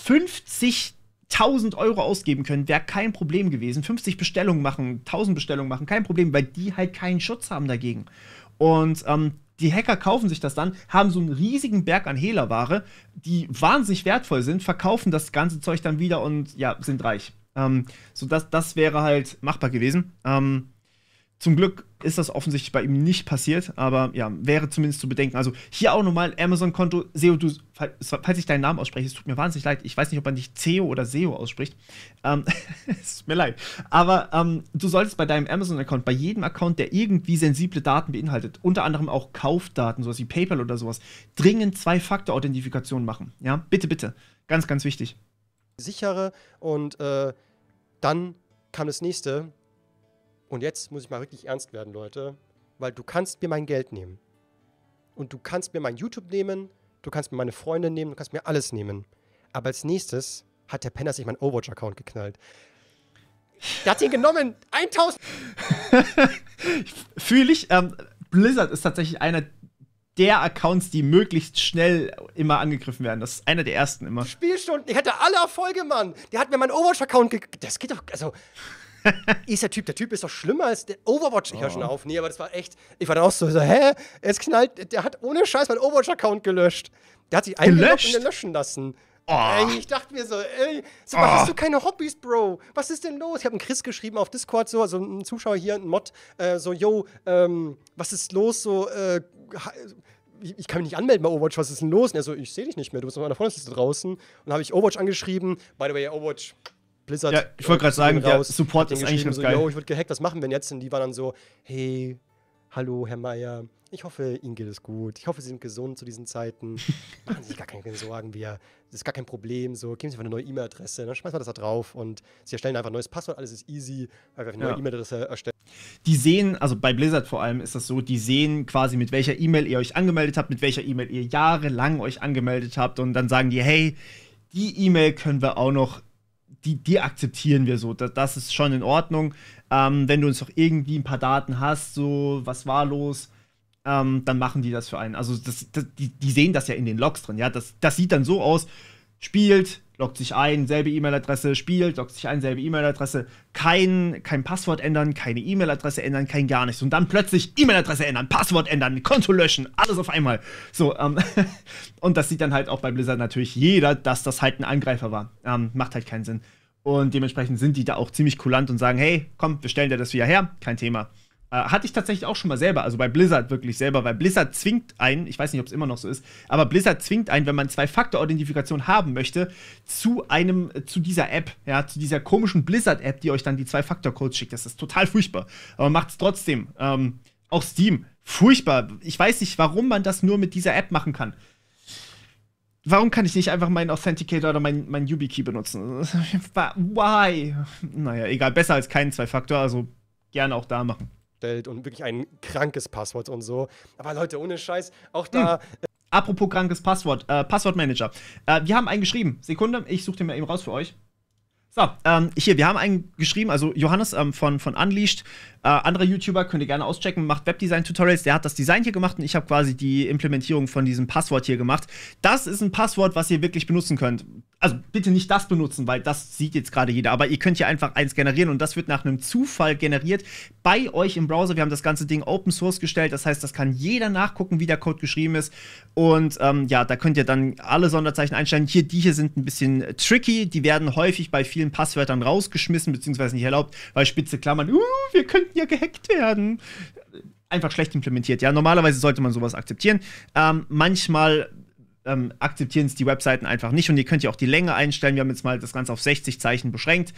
50.000 Euro ausgeben können, wäre kein Problem gewesen. 50 Bestellungen machen, 1000 Bestellungen machen, kein Problem, weil die halt keinen Schutz haben dagegen. Und die Hacker kaufen sich das dann, haben so einen riesigen Berg an Hehlerware, die wahnsinnig wertvoll sind, verkaufen das ganze Zeug dann wieder und ja, sind reich. Das wäre halt machbar gewesen. Zum Glück ist das offensichtlich bei ihm nicht passiert, aber ja, wäre zumindest zu bedenken. Also hier auch nochmal Amazon-Konto, SEO, falls ich deinen Namen ausspreche, es tut mir wahnsinnig leid, ich weiß nicht, ob man dich CEO oder SEO ausspricht. Es tut mir leid. Aber du solltest bei deinem Amazon-Account, bei jedem Account, der irgendwie sensible Daten beinhaltet, unter anderem auch Kaufdaten, sowas wie PayPal oder sowas, dringend 2-Faktor-Authentifikation machen. Ja, bitte, bitte. Ganz, ganz wichtig. Sichere und dann kam das nächste. Und jetzt muss ich mal wirklich ernst werden, Leute, weil du kannst mir mein Geld nehmen. Und du kannst mir mein YouTube nehmen, du kannst mir meine Freunde nehmen, du kannst mir alles nehmen. Aber als nächstes hat der Penner sich meinen Overwatch-Account geknallt. Der hat ihn genommen, 1000! Fühle ich, Blizzard ist tatsächlich einer der Accounts, die möglichst schnell immer angegriffen werden. Das ist einer der ersten immer. Spielstunden, ich hatte alle Erfolge, Mann. Der hat mir meinen Overwatch-Account das geht doch, also... Der Typ ist doch schlimmer als der Overwatch. Ich höre schon auf. Nee, aber das war echt. Ich war dann auch so, hä? Es knallt. Der hat ohne Scheiß meinen Overwatch-Account gelöscht. Der hat sich eingeloggt und den löschen lassen. Ey, ich dachte mir so, hast du keine Hobbys, Bro? Was ist denn los? Ich habe einen Chris geschrieben auf Discord, so, also ein Zuschauer hier, ein Mod, was ist los? So, ich kann mich nicht anmelden bei Overwatch, was ist denn los? Und er so, ich sehe dich nicht mehr, du bist auf meiner Freundesliste draußen. Und dann habe ich Overwatch angeschrieben. By the way, Overwatch. Blizzard. Ja, ich wollte gerade sagen, der Support ist eigentlich ganz geil. Yo, ich wurde gehackt, was machen wir denn jetzt? Und die waren dann so, hey, hallo, Herr Meier, ich hoffe, Ihnen geht es gut. Ich hoffe, Sie sind gesund zu diesen Zeiten. Machen Sie sich gar keine Sorgen, das ist gar kein Problem. So, geben Sie einfach eine neue E-Mail-Adresse, dann schmeißen wir das da drauf und Sie erstellen einfach ein neues Passwort, alles ist easy, einfach eine neue E-Mail-Adresse erstellen. Die sehen, also bei Blizzard vor allem ist das so, die sehen quasi, mit welcher E-Mail ihr euch angemeldet habt, mit welcher E-Mail ihr jahrelang euch angemeldet habt und dann sagen die, hey, die E-Mail können wir auch noch die akzeptieren wir so. Das ist schon in Ordnung. Wenn du uns doch irgendwie ein paar Daten hast, so, was war los, dann machen die das für einen. Also die sehen das ja in den Logs drin. Ja? Das sieht dann so aus, spielt, loggt sich ein, selbe E-Mail-Adresse, spielt, loggt sich ein, selbe E-Mail-Adresse, kein Passwort ändern, keine E-Mail-Adresse ändern, kein gar nichts. Und dann plötzlich E-Mail-Adresse ändern, Passwort ändern, Konto löschen, alles auf einmal. So, und das sieht dann halt auch bei Blizzard natürlich jeder, dass das halt ein Angreifer war. Macht halt keinen Sinn. Und dementsprechend sind die da auch ziemlich kulant und sagen, hey, komm, wir stellen dir das wieder her, kein Thema. Hatte ich tatsächlich auch schon mal selber, also bei Blizzard wirklich selber, weil Blizzard zwingt einen, ich weiß nicht, ob es immer noch so ist, aber Blizzard zwingt einen, wenn man 2-Faktor-Authentifikation haben möchte, zu dieser App, ja, zu dieser komischen Blizzard-App, die euch dann die 2-Faktor-Codes schickt. Das ist total furchtbar. Aber man macht es trotzdem. Auch Steam, furchtbar. Ich weiß nicht, warum man das nur mit dieser App machen kann. Warum kann ich nicht einfach meinen Authenticator oder meinen YubiKey benutzen? Why? Naja, egal, besser als keinen 2-Faktor, also gerne auch da machen. Und wirklich ein krankes Passwort und so. Aber Leute, ohne Scheiß, auch da. Apropos krankes Passwort, Passwortmanager. Wir haben einen geschrieben. Sekunde, ich suche den mal eben raus für euch. So, hier, wir haben einen geschrieben, also Johannes von Unleashed, andere YouTuber, könnt ihr gerne auschecken, macht Webdesign-Tutorials, der hat das Design hier gemacht und ich habe quasi die Implementierung von diesem Passwort hier gemacht. Das ist ein Passwort, was ihr wirklich benutzen könnt. Also bitte nicht das benutzen, weil das sieht jetzt gerade jeder, aber ihr könnt hier einfach eins generieren und das wird nach einem Zufall generiert bei euch im Browser. Wir haben das ganze Ding Open Source gestellt, das heißt, das kann jeder nachgucken, wie der Code geschrieben ist und ja, da könnt ihr dann alle Sonderzeichen einstellen. Die hier sind ein bisschen tricky, die werden häufig bei vielen Passwörtern rausgeschmissen, beziehungsweise nicht erlaubt, weil spitze Klammern, wir könnten ja gehackt werden. Einfach schlecht implementiert, ja. Normalerweise sollte man sowas akzeptieren. Manchmal akzeptieren es die Webseiten einfach nicht und ihr könnt ja auch die Länge einstellen. Wir haben jetzt mal das Ganze auf 60 Zeichen beschränkt.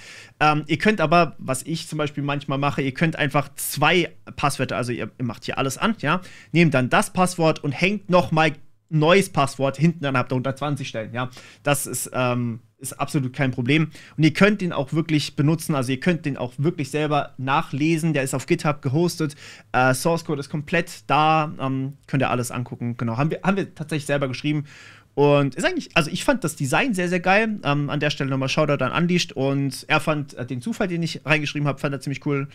Ihr könnt aber, was ich zum Beispiel manchmal mache, ihr könnt einfach 2 Passwörter, also ihr macht hier alles an, ja, nehmt dann das Passwort und hängt noch mal neues Passwort hinten, dann habt ihr 120 Stellen, ja. Das ist absolut kein Problem. Und ihr könnt den auch wirklich benutzen, also ihr könnt den auch wirklich selber nachlesen. Der ist auf GitHub gehostet. Source Code ist komplett da. Könnt ihr alles angucken. Genau, haben wir tatsächlich selber geschrieben. Und ist eigentlich, also ich fand das Design sehr, sehr geil. An der Stelle nochmal Shoutout an Unleashed. Und er fand den Zufall, den ich reingeschrieben habe, fand er ziemlich cool.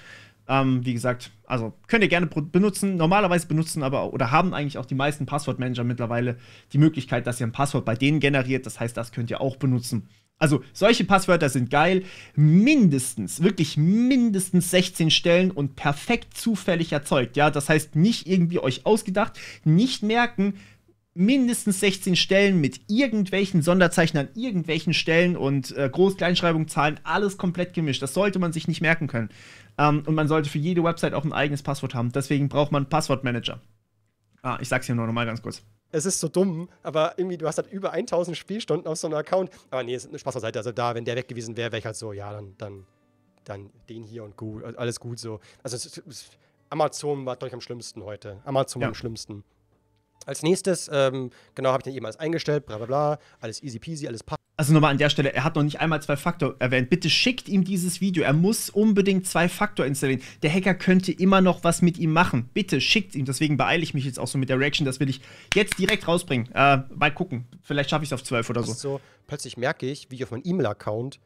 Wie gesagt, also könnt ihr gerne benutzen, normalerweise benutzen aber oder haben eigentlich auch die meisten Passwortmanager mittlerweile die Möglichkeit, dass ihr ein Passwort bei denen generiert. Das heißt, das könnt ihr auch benutzen. Also solche Passwörter sind geil. Wirklich mindestens 16 Stellen und perfekt zufällig erzeugt. Ja, das heißt, nicht irgendwie euch ausgedacht, nicht merken, mindestens 16 Stellen mit irgendwelchen Sonderzeichen an irgendwelchen Stellen und Groß-Kleinschreibung, Zahlen, alles komplett gemischt. Das sollte man sich nicht merken können. Und man sollte für jede Website auch ein eigenes Passwort haben. Deswegen braucht man einen Passwortmanager. Ich sag's hier nur nochmal ganz kurz. Es ist so dumm, aber irgendwie, du hast halt über 1000 Spielstunden auf so einem Account. Aber nee, ist eine Spaß beiseite. Also da, wenn der weg gewesen wäre, wäre ich halt so, ja, dann den hier und gut, alles gut so. Also Amazon war, glaube ich, am schlimmsten heute. Amazon war am schlimmsten. Als nächstes, genau, habe ich dann eben alles eingestellt, bla bla bla, alles easy peasy, alles passt. Also nochmal an der Stelle, er hat noch nicht einmal Zwei-Faktor erwähnt. Bitte schickt ihm dieses Video. Er muss unbedingt Zwei-Faktor installieren. Der Hacker könnte immer noch was mit ihm machen. Bitte schickt ihm. Deswegen beeile ich mich jetzt auch so mit der Reaction. Das will ich jetzt direkt rausbringen. Mal gucken. Vielleicht schaffe ich es auf 12 oder so. Plötzlich merke ich, wie ich auf meinem E-Mail-Account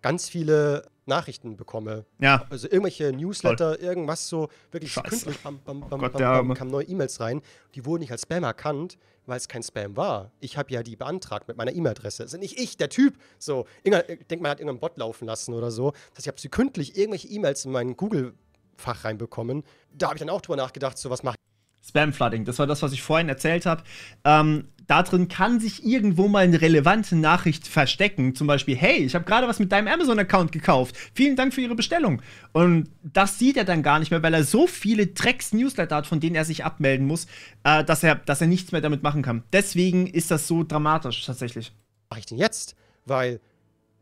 ganz viele Nachrichten bekomme. Ja. Also irgendwelche Newsletter, irgendwas so, wirklich sekündlich, kamen neue E-Mails rein. Die wurden nicht als Spam erkannt, weil es kein Spam war. Ich habe ja die beantragt mit meiner E-Mail-Adresse. Das ist nicht ich, der Typ. So, ich denke, man hat irgendeinen Bot laufen lassen oder so. Das heißt, ich habe sekündlich irgendwelche E-Mails in mein Google-Fach reinbekommen. Da habe ich dann auch drüber nachgedacht, so was mache ich. Spam-Flooding, das war das, was ich vorhin erzählt habe. Da drin kann sich irgendwo mal eine relevante Nachricht verstecken. Zum Beispiel, hey, ich habe gerade was mit deinem Amazon-Account gekauft. Vielen Dank für Ihre Bestellung. Und das sieht er dann gar nicht mehr, weil er so viele Drecks-Newsletter hat, von denen er sich abmelden muss, dass er nichts mehr damit machen kann. Deswegen ist das so dramatisch tatsächlich. Was mache ich denn jetzt? Weil,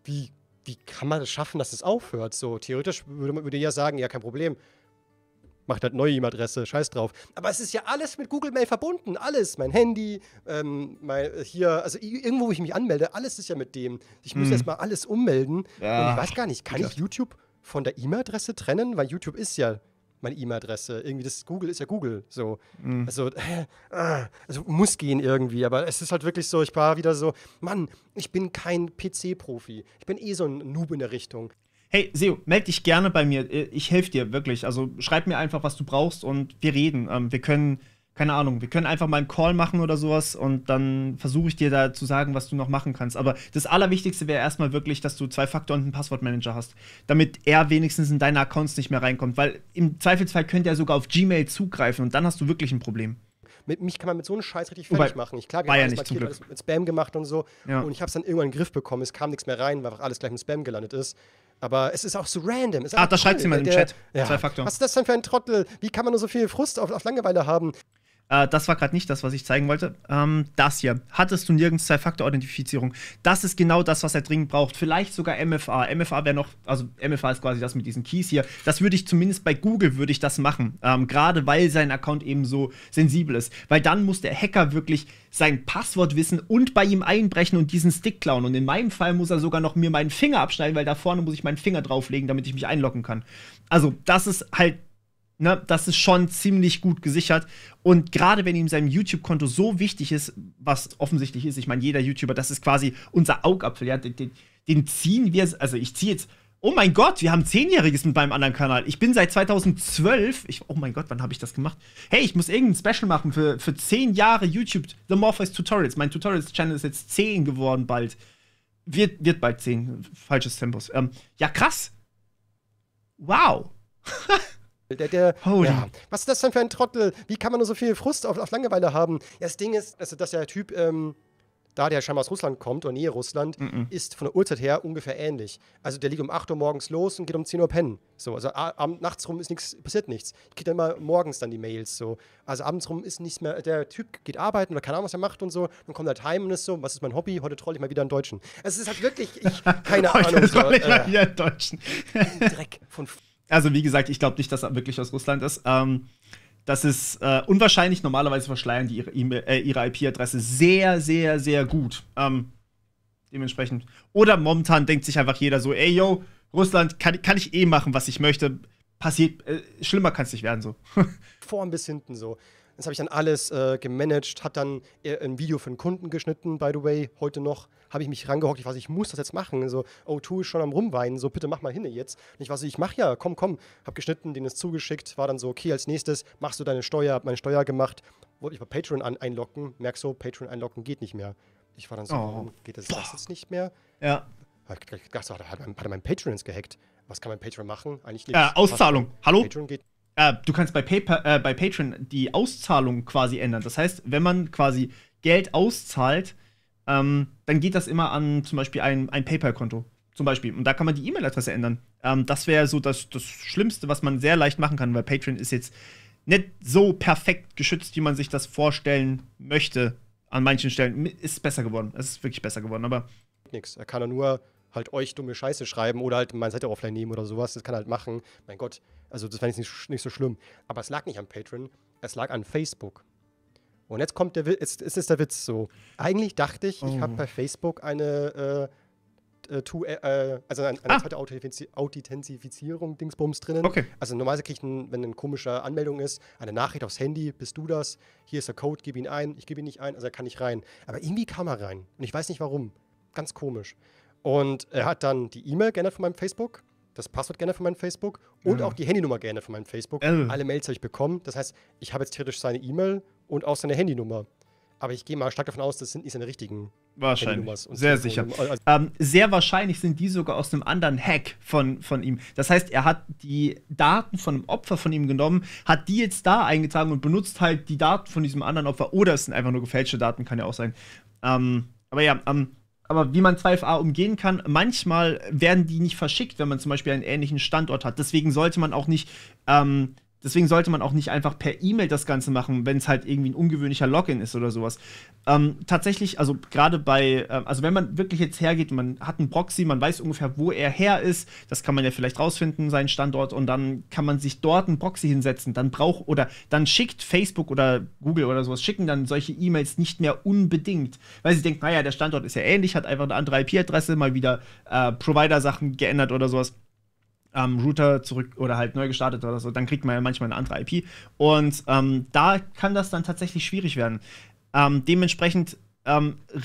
wie kann man es schaffen, dass es aufhört? So, theoretisch würde ja sagen, ja, kein Problem. Macht halt neue E-Mail-Adresse, scheiß drauf. Aber es ist ja alles mit Google Mail verbunden, alles. Mein Handy, hier, also irgendwo, wo ich mich anmelde, alles ist ja mit dem. Ich muss jetzt mal alles ummelden. Ja. Und ich weiß gar nicht, kann ich YouTube von der E-Mail-Adresse trennen? Weil YouTube ist ja meine E-Mail-Adresse. Irgendwie, das Google ist ja Google. So. Also muss gehen irgendwie. Aber es ist halt wirklich so, ich war wieder so, Mann, ich bin kein PC-Profi. Ich bin so ein Noob in der Richtung. Hey, Seo, melde dich gerne bei mir. Ich helfe dir wirklich. Also schreib mir einfach, was du brauchst und wir reden. Wir können, keine Ahnung, wir können einfach mal einen Call machen oder sowas und dann versuche ich dir da zu sagen, was du noch machen kannst. Aber das Allerwichtigste wäre erstmal wirklich, dass du Zwei-Faktor und einen Passwortmanager hast, damit er wenigstens in deine Accounts nicht mehr reinkommt. Weil im Zweifelsfall könnte er sogar auf Gmail zugreifen und dann hast du wirklich ein Problem. Mich kann man mit so einem Scheiß richtig fertig machen. Klar, wir haben alles markiert, alles mit Spam gemacht und so. Ja. Und ich habe es dann irgendwann in den Griff bekommen. Es kam nichts mehr rein, weil alles gleich mit Spam gelandet ist. Aber es ist auch so random. Da schreibt jemand im Chat. Ja. Zwei-Faktor. Was ist das denn für ein Trottel? Wie kann man nur so viel Frust auf Langeweile haben? Das war gerade nicht das, was ich zeigen wollte. Das hier. Hattest du nirgends Zwei-Faktor-Authentifizierung? Das ist genau das, was er dringend braucht. Vielleicht sogar MFA. MFA wäre noch, also MFA ist quasi das mit diesen Keys hier. Das würde ich zumindest bei Google würde ich das machen. Gerade weil sein Account eben so sensibel ist. Weil dann muss der Hacker wirklich sein Passwort wissen und bei ihm einbrechen und diesen Stick klauen. Und in meinem Fall muss er sogar noch mir meinen Finger abschneiden, weil da vorne muss ich meinen Finger drauflegen, damit ich mich einloggen kann. Also das ist halt das ist schon ziemlich gut gesichert. Und gerade wenn ihm sein YouTube-Konto so wichtig ist, was offensichtlich ist, ich meine, jeder YouTuber, das ist quasi unser Augapfel, ja, den ziehen wir, also ich ziehe jetzt, oh mein Gott, wir haben 10-Jähriges mit meinem anderen Kanal. Ich bin seit 2012, oh mein Gott, wann habe ich das gemacht? Hey, ich muss irgendein Special machen für 10 Jahre YouTube, The Morpheus Tutorials. Mein Tutorials-Channel ist jetzt 10 geworden bald. Wird bald 10, falsches Tempos. Ja, krass. Wow. Ja. Was ist das denn für ein Trottel? Wie kann man nur so viel Frust auf Langeweile haben? Ja, das Ding ist, also, dass der Typ, da der scheinbar aus Russland kommt, oder Nähe Russland, ist von der Uhrzeit her ungefähr ähnlich. Also der liegt um 8 Uhr morgens los und geht um 10 Uhr pennen. So, also nachts rum passiert nichts. Ich kriege dann immer morgens dann die Mails. So. Also abends rum ist nichts mehr, der Typ geht arbeiten oder keine Ahnung, was er macht und so. Dann kommt halt heim und ist so, was ist mein Hobby? Heute troll ich mal wieder einen Deutschen. Es ist halt wirklich, keine Ahnung. Heute troll ich mal wieder einen Deutschen. Dreck von Also wie gesagt, ich glaube nicht, dass er wirklich aus Russland ist. Das ist unwahrscheinlich. Normalerweise verschleiern die ihre IP-Adresse sehr, sehr, sehr gut. Dementsprechend. Oder momentan denkt sich einfach jeder so, ey, yo, Russland kann ich eh machen, was ich möchte. Passiert, schlimmer kann es nicht werden so. Vorn bis hinten so. Das habe ich dann alles gemanagt, hat dann ein Video für einen Kunden geschnitten, by the way, heute noch. Habe ich mich rangehockt, ich weiß, ich muss das jetzt machen. So, O2 ist schon am Rumweinen, so, bitte mach mal hin jetzt. Und ich war so, ich mach ja, komm. Hab geschnitten, denen es zugeschickt, war dann so, okay, als nächstes machst du deine Steuer, hab meine Steuer gemacht, wollte ich bei Patreon einloggen, merk so, Patreon einloggen geht nicht mehr. Ich war dann so, warum geht das jetzt nicht mehr? Ja. Ich dachte, hat er mein Patreon ins gehackt. Was kann mein Patreon machen? Eigentlich nichts. Auszahlung. Hallo? Patreon geht. Du kannst bei Patreon die Auszahlung quasi ändern. Das heißt, wenn man quasi Geld auszahlt, dann geht das immer an zum Beispiel ein PayPal-Konto. Zum Beispiel. Und da kann man die E-Mail-Adresse ändern. Das wäre so das Schlimmste, was man sehr leicht machen kann, weil Patreon ist jetzt nicht so perfekt geschützt, wie man sich das vorstellen möchte. An manchen Stellen ist besser geworden. Es ist wirklich besser geworden, aber Nix. Er kann ja nur halt euch dumme Scheiße schreiben oder halt meine Seite offline nehmen oder sowas. Das kann er halt machen. Mein Gott, also das fand ich nicht so schlimm. Aber es lag nicht an Patreon, es lag an Facebook. Und jetzt kommt jetzt ist der Witz so. Eigentlich dachte ich, ich habe bei Facebook eine zweite Authentifizierung Dingsbums drinnen. Okay. Also normalerweise kriege ich, wenn eine komische Anmeldung ist, eine Nachricht aufs Handy, bist du das? Hier ist der Code, gib ihn ein. Ich gebe ihn nicht ein, also er kann nicht rein. Aber irgendwie kam er rein. Und ich weiß nicht warum. Ganz komisch. Und er hat dann die E-Mail geändert von meinem Facebook, das Passwort geändert von meinem Facebook und auch die Handynummer geändert von meinem Facebook. Alle Mails habe ich bekommen. Das heißt, ich habe jetzt theoretisch seine E-Mail und auch seine Handynummer. Aber ich gehe mal stark davon aus, das sind nicht seine richtigen wahrscheinlich. Sehr sicher. Sehr wahrscheinlich sind die sogar aus einem anderen Hack von ihm. Das heißt, er hat die Daten von einem Opfer von ihm genommen, hat die jetzt da eingetragen und benutzt halt die Daten von diesem anderen Opfer. Oder es sind einfach nur gefälschte Daten, kann ja auch sein. Aber wie man 2FA umgehen kann, manchmal werden die nicht verschickt, wenn man zum Beispiel einen ähnlichen Standort hat. Deswegen sollte man auch nicht einfach per E-Mail das Ganze machen, wenn es halt irgendwie ein ungewöhnlicher Login ist oder sowas. Tatsächlich, also gerade also wenn man wirklich jetzt hergeht, man hat einen Proxy, man weiß ungefähr, wo er her ist, das kann man ja vielleicht rausfinden, seinen Standort, und dann kann man sich dort einen Proxy hinsetzen, dann schickt Facebook oder Google oder sowas, schicken dann solche E-Mails nicht mehr unbedingt, weil sie denken, naja, der Standort ist ja ähnlich, hat einfach eine andere IP-Adresse, mal wieder Provider-Sachen geändert oder sowas. Router zurück oder halt neu gestartet oder so, dann kriegt man ja manchmal eine andere IP. Und da kann das dann tatsächlich schwierig werden. Dementsprechend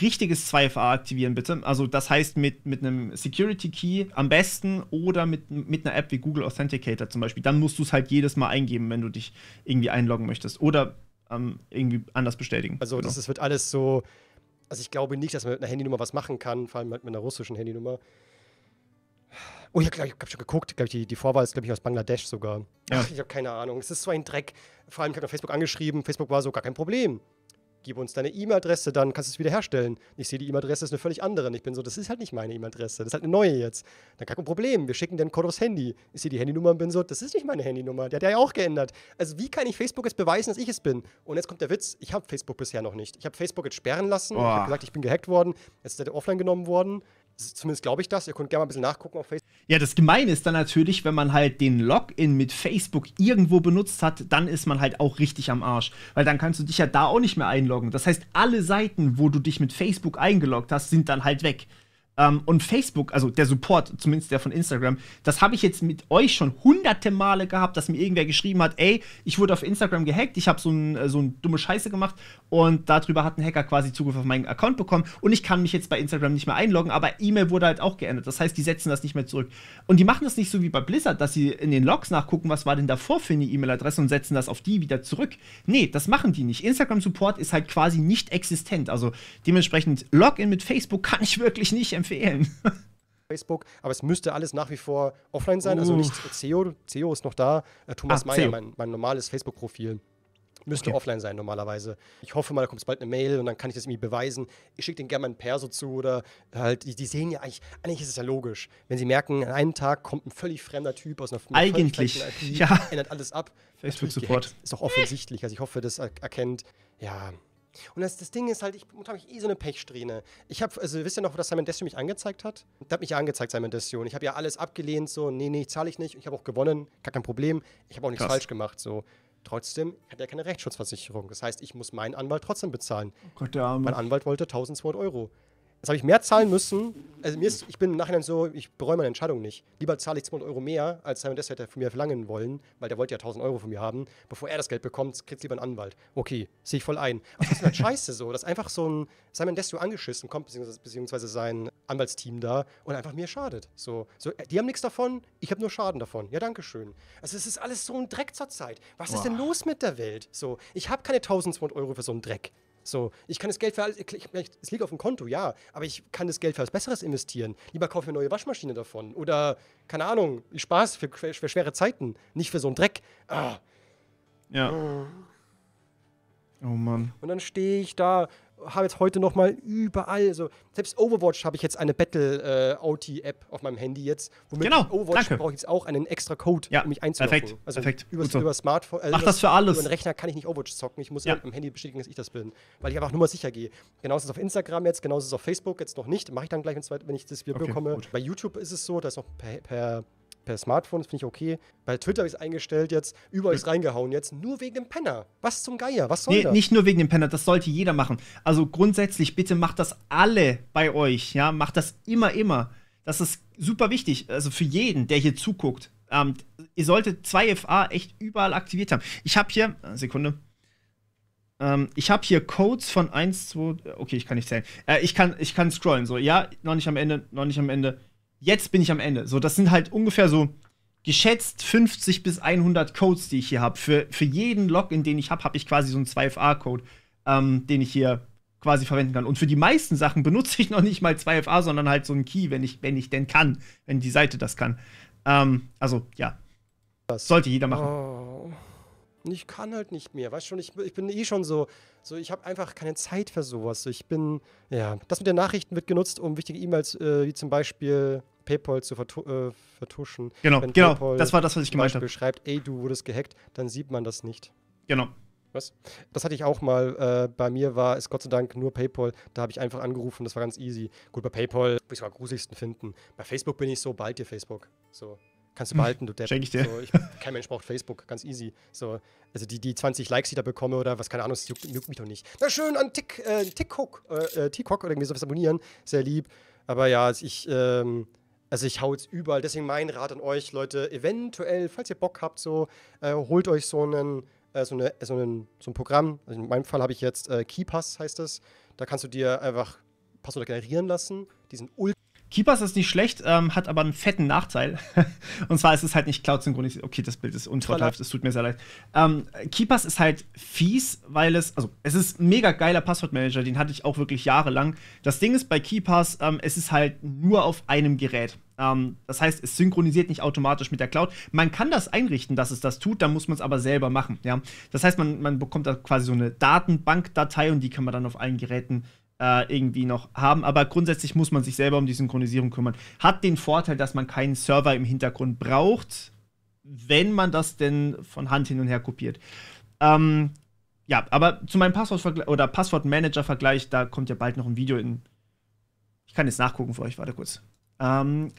richtiges 2FA aktivieren, bitte. Also das heißt mit einem Security Key am besten oder mit einer App wie Google Authenticator zum Beispiel. Dann musst du es halt jedes Mal eingeben, wenn du dich irgendwie einloggen möchtest. Oder irgendwie anders bestätigen. Also genau. Das wird alles so. Also ich glaube nicht, dass man mit einer Handynummer was machen kann, vor allem mit einer russischen Handynummer. Oh, ich habe schon geguckt, die Vorwahl ist, glaube ich, aus Bangladesch sogar. Ja. Ach, ich habe keine Ahnung. Es ist so ein Dreck. Vor allem, ich habe auf Facebook angeschrieben, Facebook war so, gar kein Problem. Gib uns deine E-Mail-Adresse, dann kannst du es wieder herstellen. Ich sehe, die E-Mail-Adresse ist eine völlig andere. Und ich bin so, das ist halt nicht meine E-Mail-Adresse, das ist halt eine neue jetzt. Dann gar kein Problem, wir schicken den Code aufs Handy. Ich sehe die Handynummer und bin so, das ist nicht meine Handynummer, die hat er ja auch geändert. Also wie kann ich Facebook jetzt beweisen, dass ich es bin? Und jetzt kommt der Witz, ich habe Facebook bisher noch nicht. Ich habe Facebook jetzt sperren lassen, ich habe gesagt, ich bin gehackt worden, jetzt ist er offline genommen worden. Zumindest glaube ich das. Ihr könnt gerne mal ein bisschen nachgucken auf Facebook. Ja, das Gemeine ist dann natürlich, wenn man halt den Login mit Facebook irgendwo benutzt hat, dann ist man halt auch richtig am Arsch. Weil dann kannst du dich ja da auch nicht mehr einloggen. Das heißt, alle Seiten, wo du dich mit Facebook eingeloggt hast, sind dann halt weg. Und Facebook, also der Support, zumindest der von Instagram, das habe ich jetzt mit euch schon hunderte Male gehabt, dass mir irgendwer geschrieben hat, ey, ich wurde auf Instagram gehackt, ich habe so ein dumme Scheiße gemacht und darüber hat ein Hacker quasi Zugriff auf meinen Account bekommen und ich kann mich jetzt bei Instagram nicht mehr einloggen, aber E-Mail wurde halt auch geändert. Das heißt, die setzen das nicht mehr zurück. Und die machen das nicht so wie bei Blizzard, dass sie in den Logs nachgucken, was war denn davor für eine E-Mail-Adresse und setzen das auf die wieder zurück. Nee, das machen die nicht. Instagram-Support ist halt quasi nicht existent. Also dementsprechend Login mit Facebook kann ich wirklich nicht empfehlen. Facebook, aber es müsste alles nach wie vor offline sein, also nicht CEO ist noch da, Thomas Meyer, mein normales Facebook-Profil. Müsste offline sein normalerweise. Ich hoffe mal, da kommt bald eine Mail und dann kann ich das irgendwie beweisen. Ich schicke denen gerne mal einen Perso zu oder halt, die sehen ja eigentlich ist es ja logisch. Wenn sie merken, an einem Tag kommt ein völlig fremder Typ aus einer eigentlich, IP, ja. Ändert alles ab. Facebook-Support. Ist doch offensichtlich, also ich hoffe, das erkennt, ja. Und das Ding ist halt, ich habe so eine Pechsträhne. Wisst ihr noch, dass Simon Desio mich angezeigt hat? Der hat mich ja angezeigt, Simon Desio. Und ich habe ja alles abgelehnt, so, nee, zahle ich nicht. Und ich habe auch gewonnen, gar kein Problem. Ich habe auch nichts falsch gemacht, so. Trotzdem hat er keine Rechtsschutzversicherung. Das heißt, ich muss meinen Anwalt trotzdem bezahlen. Oh Gott, der Arme. Mein Anwalt wollte 1.200 Euro. Jetzt habe ich mehr zahlen müssen. Also ich bin im Nachhinein so, ich bereue meine Entscheidung nicht. Lieber zahle ich 200 Euro mehr, als Simon Desue hätte von mir verlangen wollen, weil der wollte ja 1.000 Euro von mir haben. Bevor er das Geld bekommt, kriegt lieber einen Anwalt. Okay, sehe ich voll ein. Aber das ist halt scheiße so, dass einfach so ein Simon Desue angeschissen kommt, beziehungsweise sein Anwaltsteam da und einfach mir schadet. So, die haben nichts davon, ich habe nur Schaden davon. Ja, danke schön. Also es ist alles so ein Dreck zur Zeit. Was ist denn los mit der Welt? So, ich habe keine 1.200 Euro für so einen Dreck. So, ich kann das Geld für alles, es liegt auf dem Konto, ja, aber ich kann das Geld für was Besseres investieren. Lieber kaufe ich eine neue Waschmaschine davon. Oder, keine Ahnung, ich spare es für schwere Zeiten, nicht für so einen Dreck. Ah. Ja. Oh Mann. Und dann stehe ich da, habe jetzt heute noch mal überall, also selbst Overwatch habe ich jetzt eine Battle-OT-App auf meinem Handy jetzt, womit Genau, Overwatch brauche ich jetzt auch einen extra Code, ja, um mich einzuloggen. perfekt, Also perfekt. über Smartphone, Mach das für alles. Über den Rechner kann ich nicht Overwatch zocken, ich muss ja. am Handy bestätigen, dass ich das bin, weil ich einfach nur mal sicher gehe. Genauso ist es auf Instagram jetzt, genauso ist es auf Facebook jetzt noch nicht, mache ich dann gleich, wenn ich das wieder bekomme. Gut. Bei YouTube ist es so, da ist noch per Smartphone, das finde ich okay. Bei Twitter habe ich es eingestellt jetzt, überall ist reingehauen jetzt, nur wegen dem Penner. Was zum Geier, was soll das? Nicht nur wegen dem Penner, das sollte jeder machen. Also grundsätzlich, bitte macht das alle bei euch, ja, macht das immer. Das ist super wichtig, also für jeden, der hier zuguckt. Ihr solltet 2FA echt überall aktiviert haben. Ich habe hier, Sekunde, ich habe hier Codes von 1, 2, okay, ich kann nicht zählen. Ich kann scrollen, so, ja, noch nicht am Ende. Jetzt bin ich am Ende. So, das sind halt ungefähr so geschätzt 50 bis 100 Codes, die ich hier habe. Für jeden Login, den ich habe ich quasi so einen 2FA-Code, den ich hier quasi verwenden kann. Und für die meisten Sachen benutze ich noch nicht mal 2FA, sondern halt so einen Key, wenn ich denn kann, wenn die Seite das kann. Also, ja. Das sollte jeder machen. Oh. Ich kann halt nicht mehr, weißt schon, ich bin eh schon so ich habe einfach keine Zeit für sowas. Ich bin, ja, das mit den Nachrichten wird genutzt, um wichtige E-Mails, wie zum Beispiel PayPal zu vertuschen. Genau, Wenn genau, PayPal das war das, was ich gemeint habe. Schreibt, ey, du wurdest gehackt, dann sieht man das nicht. Genau. Was? Das hatte ich auch mal, bei mir war es Gott sei Dank nur PayPal, da habe ich einfach angerufen, das war ganz easy. Gut, bei PayPal würde ich sogar gruseligsten finden. Bei Facebook bin ich so, behalt dir Facebook. So. Kannst du behalten, du Depp. Schenk ich dir. So, kein Mensch braucht Facebook, ganz easy. So, also die 20 Likes, die ich da bekomme oder was, keine Ahnung, das juckt mich doch nicht. Na schön, an TikTok oder irgendwie sowas abonnieren, sehr lieb. Aber ja, ich hau jetzt überall, deswegen mein Rat an euch, Leute, eventuell, falls ihr Bock habt, holt euch so ein Programm. Also in meinem Fall habe ich jetzt KeePass, heißt es. Da kannst du dir einfach Passwörter generieren lassen. Die sind KeePass ist nicht schlecht, hat aber einen fetten Nachteil. Und zwar ist es halt nicht Cloud-synchronisiert. Okay, das Bild ist unvorteilhaft, es tut mir sehr leid. KeePass ist halt fies, weil es ist ein mega geiler Passwortmanager, den hatte ich auch wirklich jahrelang. Das Ding ist bei KeePass, es ist halt nur auf einem Gerät. Das heißt, es synchronisiert nicht automatisch mit der Cloud. Man kann das einrichten, dass es das tut, dann muss man es aber selber machen. Ja? Das heißt, man bekommt da quasi so eine Datenbankdatei und die kann man dann auf allen Geräten irgendwie noch haben, aber grundsätzlich muss man sich selber um die Synchronisierung kümmern. Hat den Vorteil, dass man keinen Server im Hintergrund braucht, wenn man das denn von Hand hin und her kopiert. Ja, aber zu meinem Passwortmanager-Vergleich, da kommt ja bald noch ein Video in. Ich kann jetzt nachgucken für euch, warte kurz. Am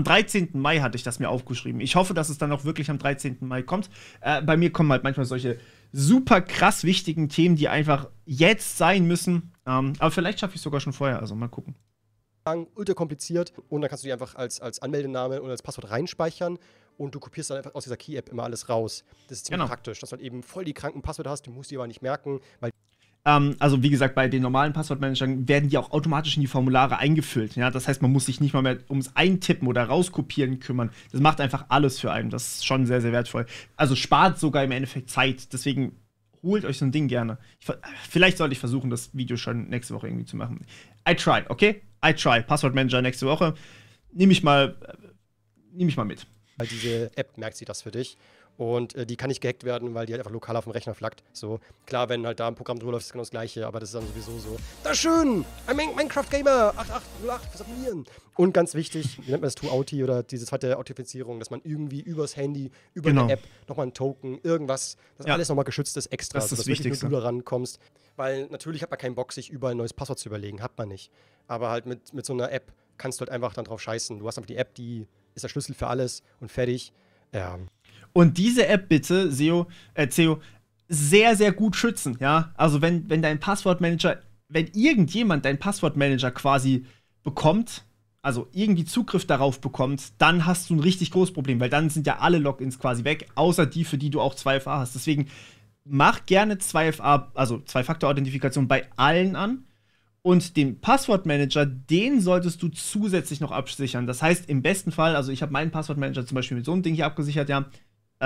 13. Mai hatte ich das mir aufgeschrieben. Ich hoffe, dass es dann auch wirklich am 13. Mai kommt. Bei mir kommen halt manchmal solche super krass wichtigen Themen, die einfach jetzt sein müssen. Aber vielleicht schaffe ich es sogar schon vorher. Also mal gucken. Ultra kompliziert. Und dann kannst du die einfach als Anmeldename und als Passwort reinspeichern. Und du kopierst dann einfach aus dieser Key-App immer alles raus. Das ist ziemlich praktisch, dass du halt eben voll die kranken Passwörter hast. Du musst die aber nicht merken, weil also wie gesagt, bei den normalen Passwortmanagern werden die auch automatisch in die Formulare eingefüllt. Ja? Das heißt, man muss sich nicht mal mehr ums Eintippen oder Rauskopieren kümmern. Das macht einfach alles für einen. Das ist schon sehr, sehr wertvoll. Also spart sogar im Endeffekt Zeit. Deswegen holt euch so ein Ding gerne. Vielleicht sollte ich versuchen, das Video schon nächste Woche irgendwie zu machen. I try, okay? I try. Passwortmanager nächste Woche. Nehme ich mal mit. Weil diese App merkt sich das für dich. Und die kann nicht gehackt werden, weil die halt einfach lokal auf dem Rechner flackt. So, klar, wenn halt da ein Programm drüber läuft, ist es genau das Gleiche, aber das ist dann sowieso so. Das ist schön! Ein Minecraft-Gamer! 8808 fürs Abonnieren! Und ganz wichtig, wie nennt man das, Two-Auti oder diese zweite Authentifizierung, dass man irgendwie übers Handy, über eine App, nochmal ein Token, irgendwas, das alles nochmal geschützt ist extra. Das ist das Wichtigste. Nur du da rankommst. Weil natürlich hat man keinen Bock, sich überall ein neues Passwort zu überlegen. Hat man nicht. Aber halt mit so einer App kannst du halt einfach dann drauf scheißen. Du hast einfach die App, die ist der Schlüssel für alles und fertig. Ja. Und diese App bitte, CEO, sehr, sehr gut schützen, ja. Also wenn dein Passwortmanager, wenn irgendjemand deinen Passwortmanager quasi bekommt, also irgendwie Zugriff darauf bekommt, dann hast du ein richtig großes Problem, weil dann sind ja alle Logins quasi weg, außer die, für die du auch 2FA hast. Deswegen mach gerne 2FA, also Zwei-Faktor-Authentifikation bei allen an. Und den Passwortmanager, den solltest du zusätzlich noch absichern. Das heißt, im besten Fall, also ich habe meinen Passwortmanager zum Beispiel mit so einem Ding hier abgesichert, ja,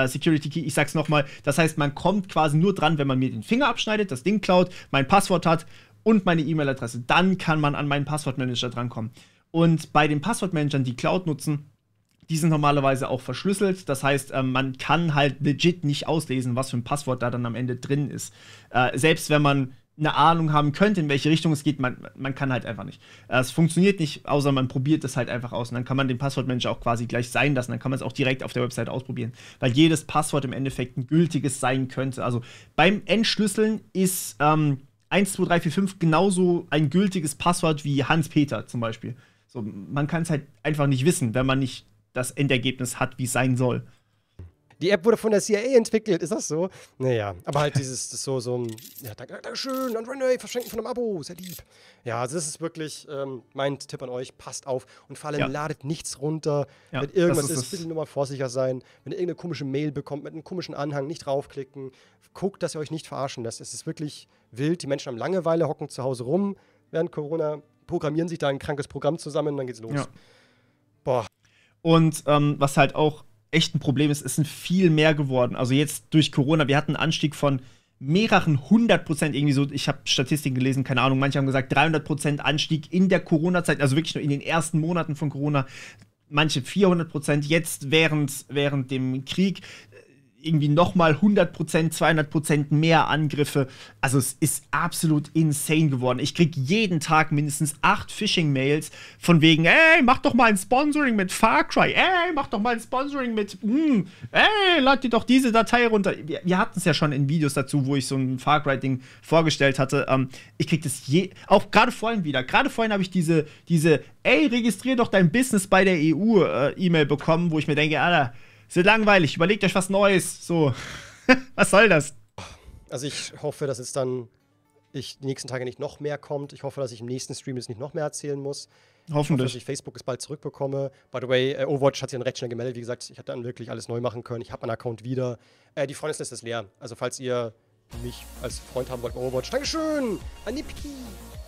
Security Key, ich sag's nochmal, das heißt, man kommt quasi nur dran, wenn man mir den Finger abschneidet, das Ding klaut, mein Passwort hat und meine E-Mail-Adresse. Dann kann man an meinen Passwortmanager drankommen. Und bei den Passwortmanagern, die Cloud nutzen, die sind normalerweise auch verschlüsselt. Das heißt, man kann halt legit nicht auslesen, was für ein Passwort da dann am Ende drin ist. Selbst wenn man eine Ahnung haben könnte, in welche Richtung es geht, man kann halt einfach nicht. Es funktioniert nicht, außer man probiert es halt einfach aus. Und dann kann man den Passwortmanager auch quasi gleich sein lassen. Dann kann man es auch direkt auf der Website ausprobieren. Weil jedes Passwort im Endeffekt ein gültiges sein könnte. Also beim Entschlüsseln ist 1, 2, 3, 4, 5 genauso ein gültiges Passwort wie Hans-Peter zum Beispiel. So, man kann es halt einfach nicht wissen, wenn man nicht das Endergebnis hat, wie es sein soll. Die App wurde von der CIA entwickelt, ist das so? Naja, aber halt dieses, das so ein, ja, Dankeschön, und René, verschenken von einem Abo, sehr lieb. Ja, also das ist wirklich mein Tipp an euch, passt auf und vor allem ladet nichts runter. Ja, wenn irgendwas ist, bitte nur mal vorsichtig sein. Wenn ihr irgendeine komische Mail bekommt mit einem komischen Anhang, nicht draufklicken. Guckt, dass ihr euch nicht verarschen lasst. Es ist wirklich wild, die Menschen haben Langeweile, hocken zu Hause rum während Corona, programmieren sich da ein krankes Programm zusammen und dann geht's los. Ja. Boah. Und was halt auch echt ein Problem ist, es sind viel mehr geworden. Also jetzt durch Corona, wir hatten einen Anstieg von mehreren 100%, irgendwie so, ich habe Statistiken gelesen, keine Ahnung, manche haben gesagt 300% Anstieg in der Corona-Zeit, also wirklich nur in den ersten Monaten von Corona, manche 400%, jetzt während dem Krieg irgendwie nochmal 100%, 200% mehr Angriffe. Also es ist absolut insane geworden. Ich kriege jeden Tag mindestens 8 Phishing-Mails von wegen, ey, mach doch mal ein Sponsoring mit Far Cry, ey, mach doch mal ein Sponsoring mit, ey, lad dir doch diese Datei runter. Wir hatten es ja schon in Videos dazu, wo ich so ein Far Cry-Ding vorgestellt hatte. Ich kriege das auch gerade vorhin wieder. Gerade vorhin habe ich diese, ey, registrier doch dein Business bei der EU E-Mail bekommen, wo ich mir denke, Alter, ist ja langweilig, überlegt euch was Neues. So, was soll das? Also ich hoffe, dass es dann die nächsten Tage nicht noch mehr kommt. Ich hoffe, dass ich im nächsten Stream jetzt nicht noch mehr erzählen muss. Hoffentlich. Ich hoffe, dass ich Facebook es bald zurückbekomme. By the way, Overwatch hat sich dann recht schnell gemeldet. Wie gesagt, ich hätte dann wirklich alles neu machen können. Ich habe meinen Account wieder. Die Freundesliste ist leer. Also falls ihr mich als Freund haben wollt bei Overwatch, Dankeschön, Anipki.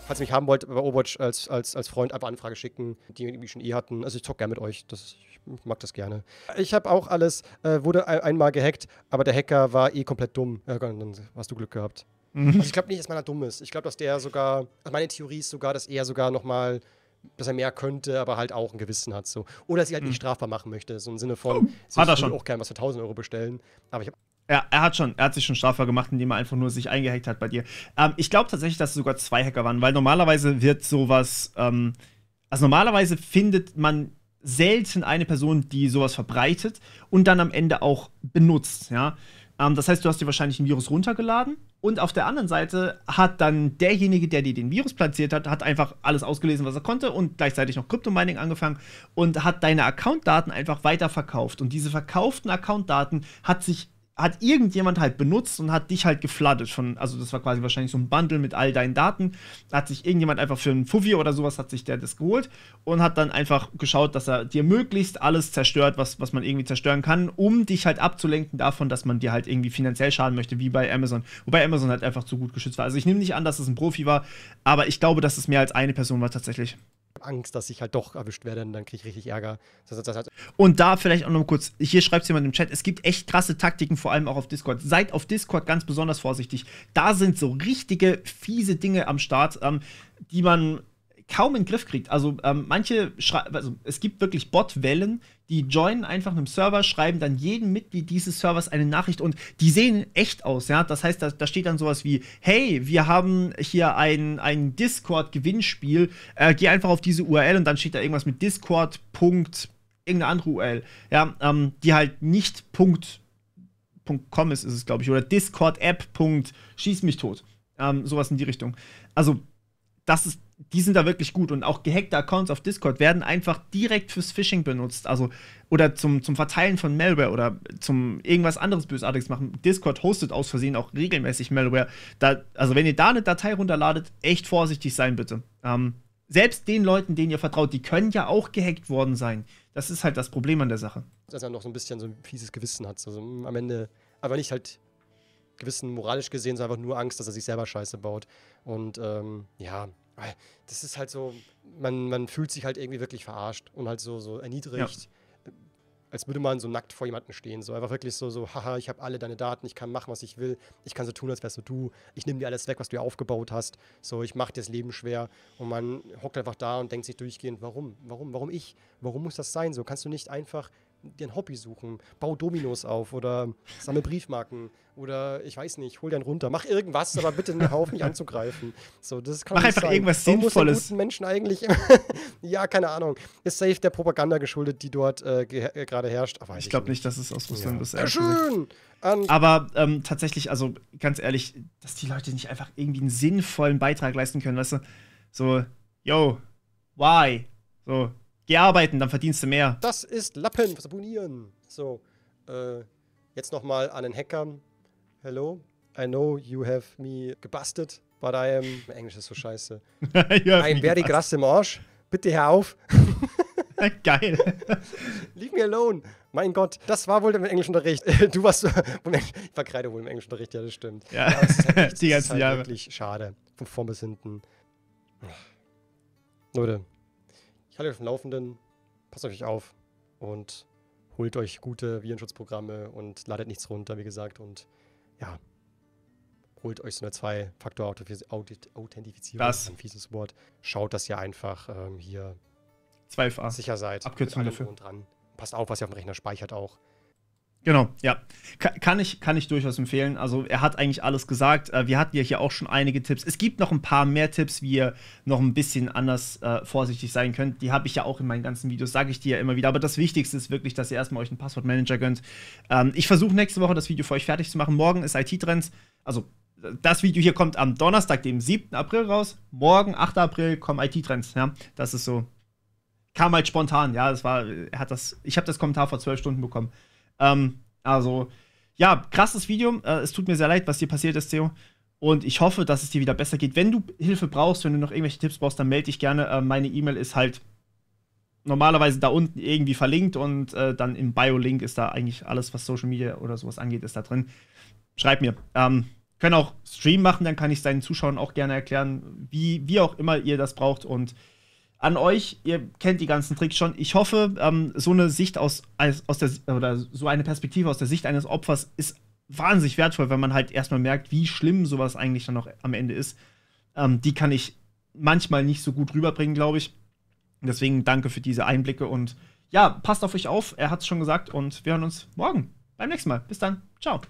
Falls ihr mich haben wollt bei Overwatch als Freund, einfach Anfrage schicken, die irgendwie schon hatten. Also ich zocke gerne mit euch. Ich mag das gerne. Ich habe auch alles, wurde einmal gehackt, aber der Hacker war komplett dumm. Ja, dann hast du Glück gehabt. Also ich glaube nicht, dass meiner dumm ist. Ich glaube, dass der sogar, also meine Theorie ist sogar, dass er sogar nochmal, dass er mehr könnte, aber halt auch ein Gewissen hat. So. Oder dass ich halt nicht strafbar machen möchte. So im Sinne von, hat er schon auch gerne was für 1.000 Euro bestellen. Aber ich habe ja, er hat sich schon strafbar gemacht, indem er einfach nur sich eingehackt hat bei dir. Ich glaube tatsächlich, dass es sogar 2 Hacker waren, weil normalerweise wird sowas, also normalerweise findet man selten eine Person, die sowas verbreitet und dann am Ende auch benutzt, ja. Das heißt, du hast dir wahrscheinlich ein Virus runtergeladen und auf der anderen Seite hat dann derjenige, der dir den Virus platziert hat einfach alles ausgelesen, was er konnte und gleichzeitig noch Crypto-Mining angefangen und hat deine Accountdaten einfach weiterverkauft. Und diese verkauften Accountdaten hat irgendjemand halt benutzt und hat dich halt gefladdet also das war quasi wahrscheinlich so ein Bundle mit all deinen Daten, da hat sich irgendjemand einfach für einen Fuffi oder sowas hat sich der das geholt und hat dann einfach geschaut, dass er dir möglichst alles zerstört, was man irgendwie zerstören kann, um dich halt abzulenken davon, dass man dir halt irgendwie finanziell schaden möchte, wie bei Amazon, wobei Amazon halt einfach zu gut geschützt war. Also ich nehme nicht an, dass es ein Profi war, aber ich glaube, dass es mehr als eine Person war tatsächlich. Angst, dass ich halt doch erwischt werde und dann kriege ich richtig Ärger. Und da vielleicht auch noch kurz, hier schreibt es jemand im Chat, es gibt echt krasse Taktiken, vor allem auch auf Discord. Seid auf Discord ganz besonders vorsichtig. Da sind so richtige, fiese Dinge am Start, die man kaum in den Griff kriegt. Also es gibt wirklich Botwellen, die joinen einfach einem Server, schreiben dann jedem Mitglied dieses Servers eine Nachricht und die sehen echt aus, ja. Das heißt, da steht dann sowas wie, hey, wir haben hier ein Discord-Gewinnspiel, geh einfach auf diese URL und dann steht da irgendwas mit Discord. Irgendeine andere URL, ja, die halt nicht .com ist es, glaube ich, oder Discord-App. Schieß mich tot. Sowas in die Richtung. Also, das ist die sind da wirklich gut. Und auch gehackte Accounts auf Discord werden einfach direkt fürs Phishing benutzt. Also, oder zum Verteilen von Malware oder zum irgendwas anderes Bösartiges machen. Discord hostet aus Versehen auch regelmäßig Malware. Also, wenn ihr da eine Datei runterladet, echt vorsichtig sein, bitte. Selbst den Leuten, denen ihr vertraut, die können ja auch gehackt worden sein. Das ist halt das Problem an der Sache. Dass er noch so ein bisschen so ein fieses Gewissen hat. Also am Ende, aber nicht halt Gewissen moralisch gesehen, sondern einfach nur Angst, dass er sich selber Scheiße baut. Und ja, das ist halt so, man fühlt sich halt irgendwie wirklich verarscht und halt so erniedrigt. Ja. Als würde man so nackt vor jemandem stehen. So einfach wirklich so, haha, ich habe alle deine Daten, ich kann machen, was ich will. Ich kann so tun, als wärst du. Ich nehme dir alles weg, was du aufgebaut hast. So, ich mache dir das Leben schwer. Und man hockt einfach da und denkt sich durchgehend, warum ich? Warum muss das sein? So, kannst du nicht einfach dir ein Hobby suchen, bau Dominos auf oder sammle Briefmarken oder ich weiß nicht, hol den runter, mach irgendwas, aber bitte hör auf, mich anzugreifen. So, das kann mach nicht einfach sein. Irgendwas Warum Sinnvolles. muss den guten Menschen eigentlich ja, keine Ahnung. Ist safe der Propaganda geschuldet, die dort gerade herrscht. Aber ich glaube nicht, dass es aus Russland ist. Ja, schön! Aber tatsächlich, also ganz ehrlich, dass die Leute nicht einfach irgendwie einen sinnvollen Beitrag leisten können, weißt du? So, yo, why? So, geh arbeiten, dann verdienst du mehr. Das ist Lappen, was abonnieren. So, jetzt nochmal an den Hacker. Hello, I know you have me gebastelt, but I am... Englisch ist so scheiße. I'm very krass im Arsch. Bitte hör auf. Geil. Leave me alone. Mein Gott, das war wohl im Englischunterricht. Du warst... Ich verkreide wohl im Englischunterricht, ja, das stimmt. Ja, das ist halt echt, die ganzen Jahre. Wirklich schade. Von vorn bis hinten. Leute, ich halte euch auf dem Laufenden. Passt auf euch auf und holt euch gute Virenschutzprogramme und ladet nichts runter, wie gesagt. Und ja, holt euch so eine Zwei-Faktor-Authentifizierung. Das. Ein fieses Wort. Schaut, dass ihr einfach hier 2FA. sicher seid. Abkürzung dafür. Und dran. Passt auf, was ihr auf dem Rechner speichert auch. Genau, ja. Kann ich durchaus empfehlen. Also er hat eigentlich alles gesagt. Wir hatten ja hier auch schon einige Tipps. Es gibt noch ein paar mehr Tipps, wie ihr noch ein bisschen anders vorsichtig sein könnt. Die habe ich ja auch in meinen ganzen Videos, sage ich dir ja immer wieder. Aber das Wichtigste ist wirklich, dass ihr erstmal euch einen Passwortmanager gönnt. Ich versuche nächste Woche das Video für euch fertig zu machen. Morgen ist IT-Trends. Also das Video hier kommt am Donnerstag, dem 7. April raus. Morgen, 8. April, kommen IT-Trends. Ja, das ist so. Kam halt spontan. Ja, ich habe das Kommentar vor 12 Stunden bekommen. Also, ja, krasses Video. Es tut mir sehr leid, was dir passiert ist, Theo. Und ich hoffe, dass es dir wieder besser geht. Wenn du Hilfe brauchst, wenn du noch irgendwelche Tipps brauchst, dann melde dich gerne. Meine E-Mail ist halt normalerweise da unten irgendwie verlinkt und dann im Bio-Link ist da eigentlich alles, was Social Media oder sowas angeht, ist da drin. Schreib mir. Können auch Stream machen, dann kann ich deinen Zuschauern auch gerne erklären, wie auch immer ihr das braucht. Und an euch, ihr kennt die ganzen Tricks schon. Ich hoffe, so eine Sicht oder so eine Perspektive aus der Sicht eines Opfers ist wahnsinnig wertvoll, wenn man halt erstmal merkt, wie schlimm sowas eigentlich dann noch am Ende ist. Die kann ich manchmal nicht so gut rüberbringen, glaube ich. Deswegen danke für diese Einblicke und ja, passt auf euch auf. Er hat es schon gesagt und wir hören uns morgen beim nächsten Mal. Bis dann. Ciao.